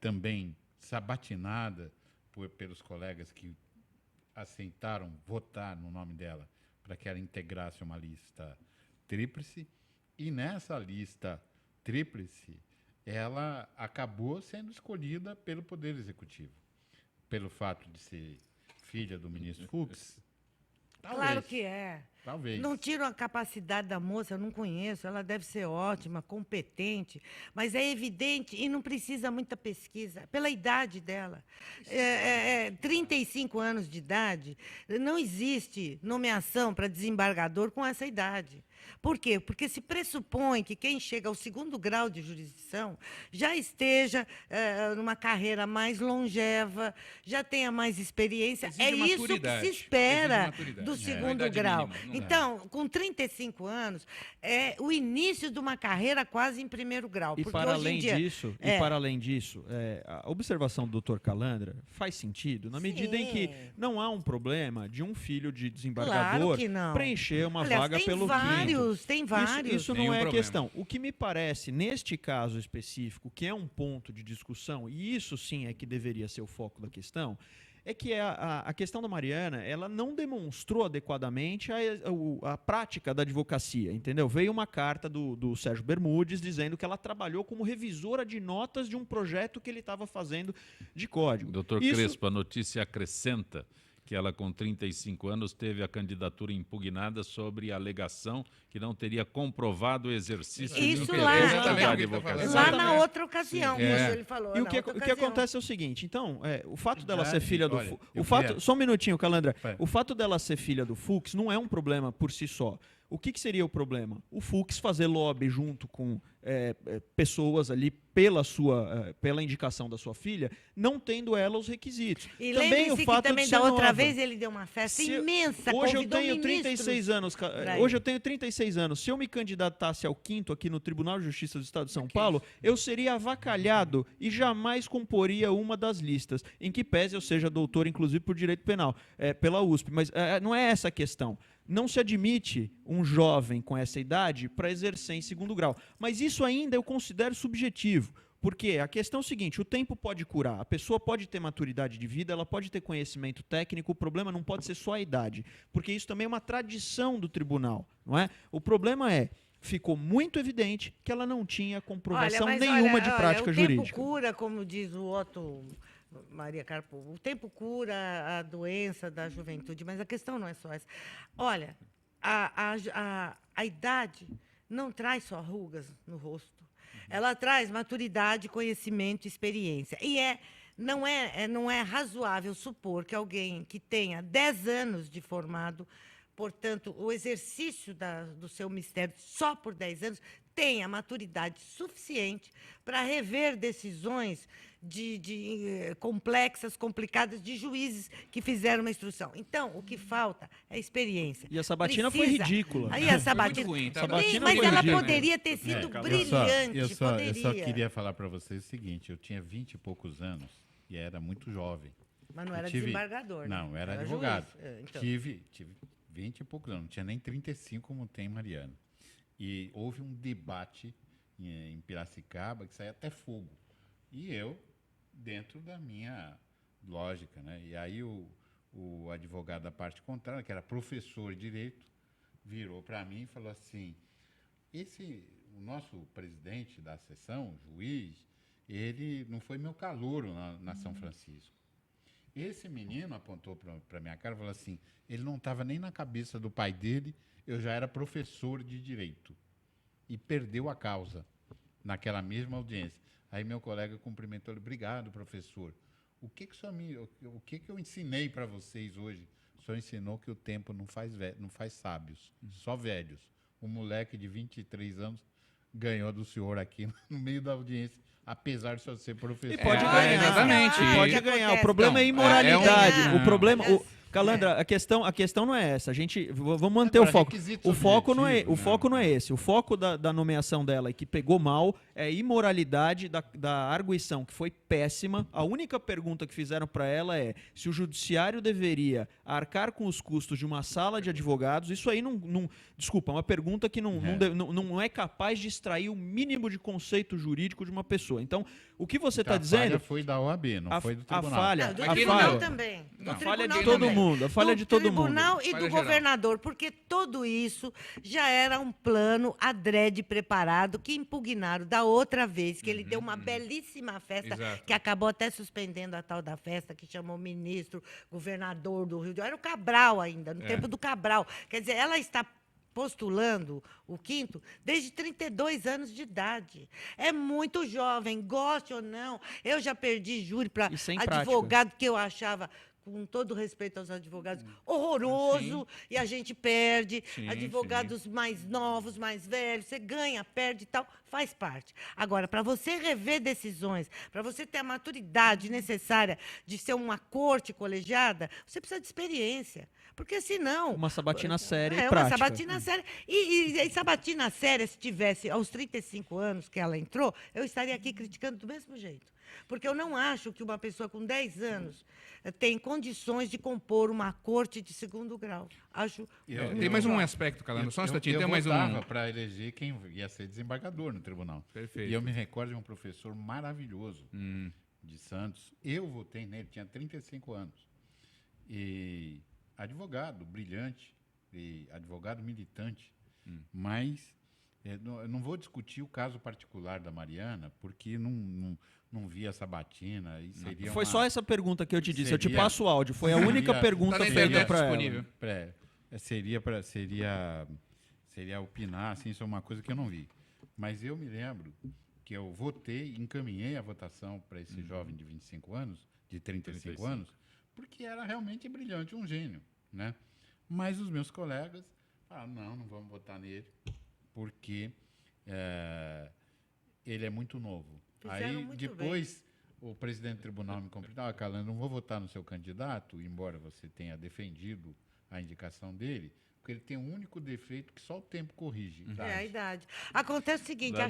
também sabatinada pelos colegas que aceitaram votar no nome dela para que ela integrasse uma lista tríplice, e nessa lista tríplice ela acabou sendo escolhida pelo Poder Executivo, pelo fato de ser filha do ministro Fux. Talvez. Claro que é. Talvez. Não tiro a capacidade da moça, eu não conheço, ela deve ser ótima, competente, mas é evidente, e não precisa muita pesquisa, pela idade dela. 35 anos de idade, não existe nomeação para desembargador com essa idade. Por quê? Porque se pressupõe que quem chega ao 2º grau de jurisdição já esteja numa carreira mais longeva, já tenha mais experiência. Exige isso que se espera do 2º grau. Mínima, então, com 35 anos, é o início de uma carreira quase em 1º grau. E para além disso, a observação do Dr. Calandra faz sentido na medida em que não há um problema de um filho de desembargador preencher uma vaga pelo quinto. Tem vários. Isso não é a questão. O que me parece, neste caso específico, que é um ponto de discussão, e isso sim é que deveria ser o foco da questão, é que a questão da Mariana, ela não demonstrou adequadamente a prática da advocacia, entendeu? Veio uma carta do Sérgio Bermudes dizendo que ela trabalhou como revisora de notas de um projeto que ele estava fazendo de código. Doutor Crespo, a notícia acrescenta que ela, com 35 anos, teve a candidatura impugnada sobre a alegação que não teria comprovado o exercício isso da advocacia. Lá na outra ocasião, ele falou. E o que acontece é o seguinte, então, o fato dela ser filha do Fux... Só um minutinho, Calandra. O fato dela ser filha do Fux não é um problema por si só. O que seria o problema? O Fux fazer lobby junto com pessoas ali pela indicação da sua filha, não tendo ela os requisitos. E lembre-se que também da outra vez ele deu uma festa imensa. Hoje eu tenho 36 anos. Hoje eu tenho 36 anos. Se eu me candidatasse ao 5º aqui no Tribunal de Justiça do Estado de São Paulo, eu seria avacalhado e jamais comporia uma das listas, em que pese eu seja doutor, inclusive por direito penal, pela USP. Mas não é essa a questão. Não se admite um jovem com essa idade para exercer em 2º grau. Mas isso ainda eu considero subjetivo. Porque a questão é o seguinte, o tempo pode curar, a pessoa pode ter maturidade de vida, ela pode ter conhecimento técnico, o problema não pode ser só a idade. Porque isso também é uma tradição do tribunal, não é? O problema ficou muito evidente que ela não tinha comprovação nenhuma de prática jurídica. O tempo cura, como diz o Otto Maria Carpo, o tempo cura a doença da juventude, mas a questão não é só essa. Olha, a idade não traz só rugas no rosto. Ela traz maturidade, conhecimento, experiência. E não é razoável supor que alguém que tenha 10 anos de formado, portanto, o exercício do seu mistério só por 10 anos, tenha maturidade suficiente para rever decisões complexas, complicadas, de juízes que fizeram uma instrução. Então, o que falta é experiência. E a sabatina foi ridícula. Aí a sabatina, foi muito ruim, tá? mas ela poderia ter sido brilhante. Eu só queria falar para vocês o seguinte, eu tinha 20 e poucos anos e era muito jovem. Mas não era desembargador, né? Não, era advogado. Então. Tive 20 e poucos anos, não tinha nem 35 como tem Mariana. E houve um debate em Piracicaba que saiu até fogo. E eu, dentro da minha lógica, né? E aí o advogado da parte contrária, que era professor de direito, virou para mim e falou assim, o nosso presidente da sessão, juiz, ele não foi meu calouro na São Francisco. Esse menino apontou para minha cara e falou assim, ele não estava nem na cabeça do pai dele, eu já era professor de direito. E perdeu a causa naquela mesma audiência. Aí meu colega cumprimentou ele, obrigado, professor. O que eu ensinei para vocês hoje? O senhor ensinou que o tempo não faz sábios, só velhos. Um moleque de 23 anos ganhou do senhor aqui no meio da audiência, apesar de só ser professor. E pode ganhar, exatamente. Pode ganhar. O problema é imoralidade. O problema... Calandra, a questão não é essa. Vamos manter o foco. O foco não é esse. O foco da nomeação dela, e que pegou mal, é a imoralidade da arguição, que foi péssima. A única pergunta que fizeram para ela é se o judiciário deveria arcar com os custos de uma sala de advogados. Isso aí desculpa, é uma pergunta que não é capaz de extrair o mínimo de conceito jurídico de uma pessoa. Então, o que você está dizendo... A falha foi da OAB, não foi do tribunal. Do tribunal também. A falha de todo mundo. A falha de todo mundo. Do tribunal e do governador, porque tudo isso já era um plano adrede preparado que impugnaram da outra vez, que ele deu uma belíssima festa, que acabou até suspendendo a tal da festa, que chamou o ministro, governador do Rio de Janeiro. Era o Cabral ainda, no tempo do Cabral. Quer dizer, ela está postulando o quinto desde 32 anos de idade. É muito jovem, goste ou não. Eu já perdi júri para advogado que eu achava, com todo respeito aos advogados, horroroso, e a gente perde. Advogados mais novos, mais velhos, você ganha, perde e tal, faz parte. Agora, para você rever decisões, para você ter a maturidade necessária de ser uma corte colegiada, você precisa de experiência. Porque senão... Uma sabatina séria e prática. Uma sabatina séria. E sabatina séria, se tivesse aos 35 anos que ela entrou, eu estaria aqui criticando do mesmo jeito. Porque eu não acho que uma pessoa com 10 anos tem condições de compor uma corte de segundo grau. Tem mais um aspecto, Calandra. Só um instantinho. Eu votava para eleger quem ia ser desembargador no tribunal. Perfeito. E eu me recordo de um professor maravilhoso de Santos. Eu votei nele, tinha 35 anos. E advogado brilhante, e advogado militante. Mas eu não vou discutir o caso particular da Mariana, porque não vi a sabatina. E seria foi só essa pergunta que eu te disse. Eu te passo o áudio. Foi a única pergunta feita para ela. Seria opinar, assim, isso é uma coisa que eu não vi. Mas eu me lembro que eu votei, encaminhei a votação para esse jovem de 25 anos, de 35 anos, porque era realmente brilhante, um gênio, né? Mas os meus colegas falaram, não vamos votar nele, porque ele é muito novo. Aí, depois, o presidente do tribunal me cumprimentou, Calandra, não vou votar no seu candidato, embora você tenha defendido a indicação dele, porque ele tem um único defeito que só o tempo corrige. A idade. Acontece o seguinte, a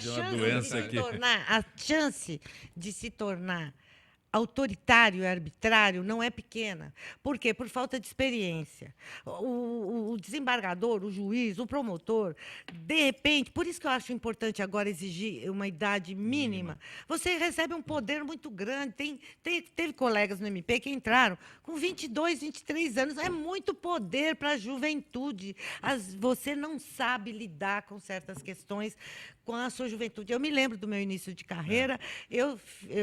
chance de se tornar autoritário e arbitrário não é pequena. Por quê? Por falta de experiência. O desembargador, o juiz, o promotor, de repente, por isso que eu acho importante agora exigir uma idade mínima, você recebe um poder muito grande. Teve colegas no MP que entraram com 22, 23 anos. É muito poder para a juventude. Você não sabe lidar com certas questões com a sua juventude. Eu me lembro do meu início de carreira, eu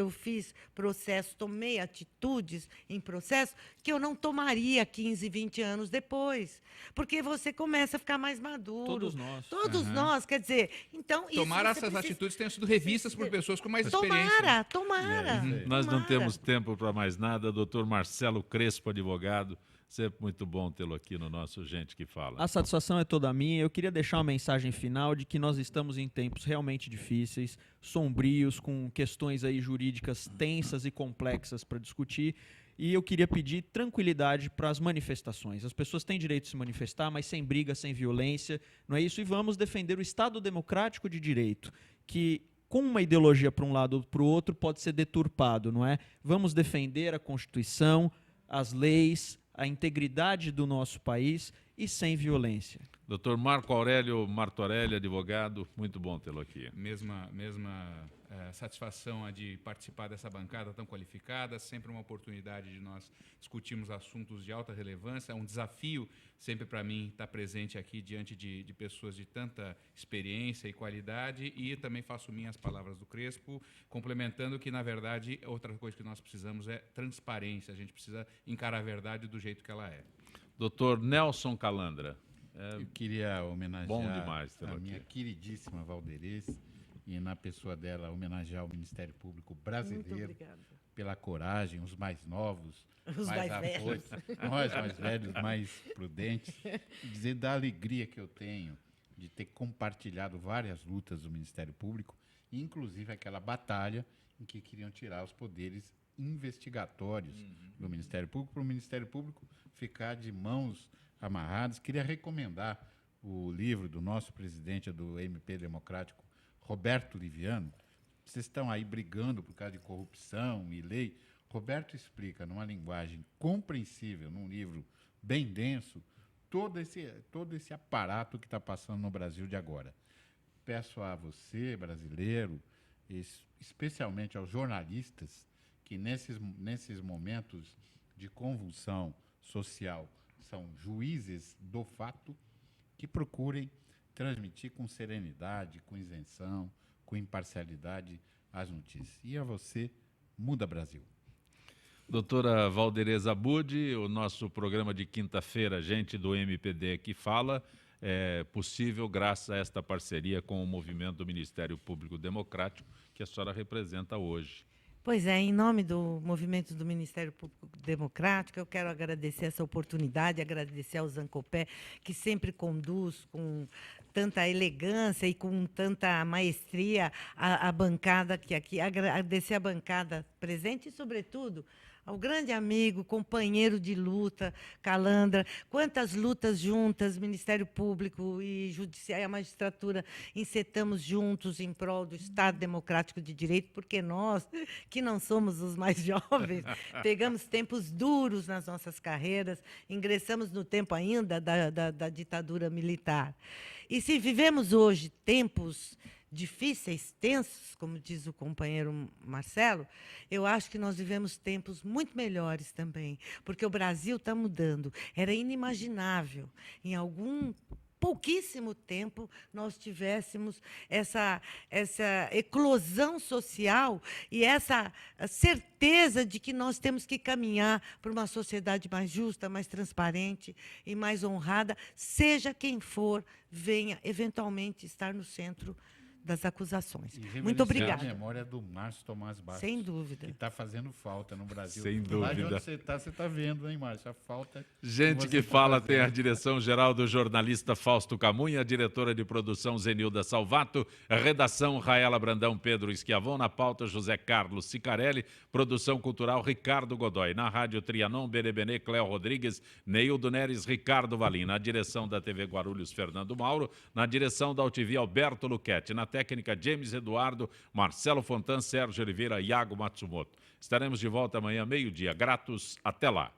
fiz processo processo, tomei atitudes em processo que eu não tomaria 15, 20 anos depois. Porque você começa a ficar mais maduro. Todos nós. Todos nós, quer dizer... Então, Tomara essas atitudes tenham sido revistas por pessoas com mais experiência. Tomara. Nós não temos tempo para mais nada. Doutor Marcelo Crespo, advogado, sempre muito bom tê-lo aqui no nosso Gente que Fala. A satisfação é toda minha. Eu queria deixar uma mensagem final de que nós estamos em tempos realmente difíceis, sombrios, com questões aí jurídicas tensas e complexas para discutir. E eu queria pedir tranquilidade para as manifestações. As pessoas têm direito de se manifestar, mas sem briga, sem violência, não é isso? E vamos defender o Estado democrático de direito, que com uma ideologia para um lado ou para o outro pode ser deturpado, não é? Vamos defender a Constituição, as leis, a integridade do nosso país e sem violência. Doutor Marco Aurélio Martorelli, advogado, muito bom tê-lo aqui. Mesma satisfação a de participar dessa bancada tão qualificada, sempre uma oportunidade de nós discutirmos assuntos de alta relevância. É um desafio sempre para mim estar presente aqui diante de pessoas de tanta experiência e qualidade, e também faço minhas palavras do Crespo, complementando que, na verdade, outra coisa que nós precisamos é transparência. A gente precisa encarar a verdade do jeito que ela é. Doutor Nelson Calandra. Eu queria homenagear bom demais a minha queridíssima Valderez e, na pessoa dela, homenagear o Ministério Público brasileiro pela coragem, os mais novos, os mais velhos, nós mais velhos, mais prudentes, e dizer da alegria que eu tenho de ter compartilhado várias lutas do Ministério Público, inclusive aquela batalha em que queriam tirar os poderes investigatórios do Ministério Público, para o Ministério Público ficar de mãos amarradas. Queria recomendar o livro do nosso presidente do MP Democrático, Roberto Liviano. Vocês estão aí brigando por causa de corrupção e lei. Roberto explica, numa linguagem compreensível, num livro bem denso, todo esse aparato que está passando no Brasil de agora. Peço a você, brasileiro, especialmente aos jornalistas, que nesses momentos de convulsão social são juízes do fato, que procurem transmitir com serenidade, com isenção, com imparcialidade as notícias. E a você, Muda Brasil. Doutora Valderez Abud, o nosso programa de quinta-feira, Gente do MPD que Fala, é possível graças a esta parceria com o movimento do Ministério Público Democrático que a senhora representa hoje. Pois é, em nome do movimento do Ministério Público Democrático, eu quero agradecer essa oportunidade, agradecer ao Zancopé, que sempre conduz com tanta elegância e com tanta maestria a bancada que aqui, agradecer a bancada presente e, sobretudo, ao grande amigo, companheiro de luta, Calandra. Quantas lutas juntas, Ministério Público e Judiciário e a magistratura, encetamos juntos em prol do Estado Democrático de Direito, porque nós, que não somos os mais jovens, pegamos tempos duros nas nossas carreiras, ingressamos no tempo ainda da ditadura militar. E se vivemos hoje tempos difíceis, tensos, como diz o companheiro Marcelo, eu acho que nós vivemos tempos muito melhores também, porque o Brasil está mudando. Era inimaginável, em algum pouquíssimo tempo, nós tivéssemos essa eclosão social e essa certeza de que nós temos que caminhar para uma sociedade mais justa, mais transparente e mais honrada, seja quem for, venha eventualmente estar no centro das acusações. Muito obrigada. A memória do Márcio Tomás Bastos. Sem dúvida. Que está fazendo falta no Brasil. Sem dúvida. Lá de onde você está vendo, hein, Márcio? A falta. Gente que Fala tem a direção-geral do jornalista Fausto Camunha, a diretora de produção Zenilda Salvato, a redação Raela Brandão, Pedro Esquiavon, na pauta José Carlos Sicarelli, produção cultural Ricardo Godoy, na rádio Trianon, Berebenê, Cléo Rodrigues, Neildo Neres, Ricardo Valim, na direção da TV Guarulhos, Fernando Mauro, na direção da UTV, Alberto Luquete, na técnica James Eduardo, Marcelo Fontan, Sérgio Oliveira, Iago Matsumoto. Estaremos de volta amanhã, meio-dia. Gratos, até lá.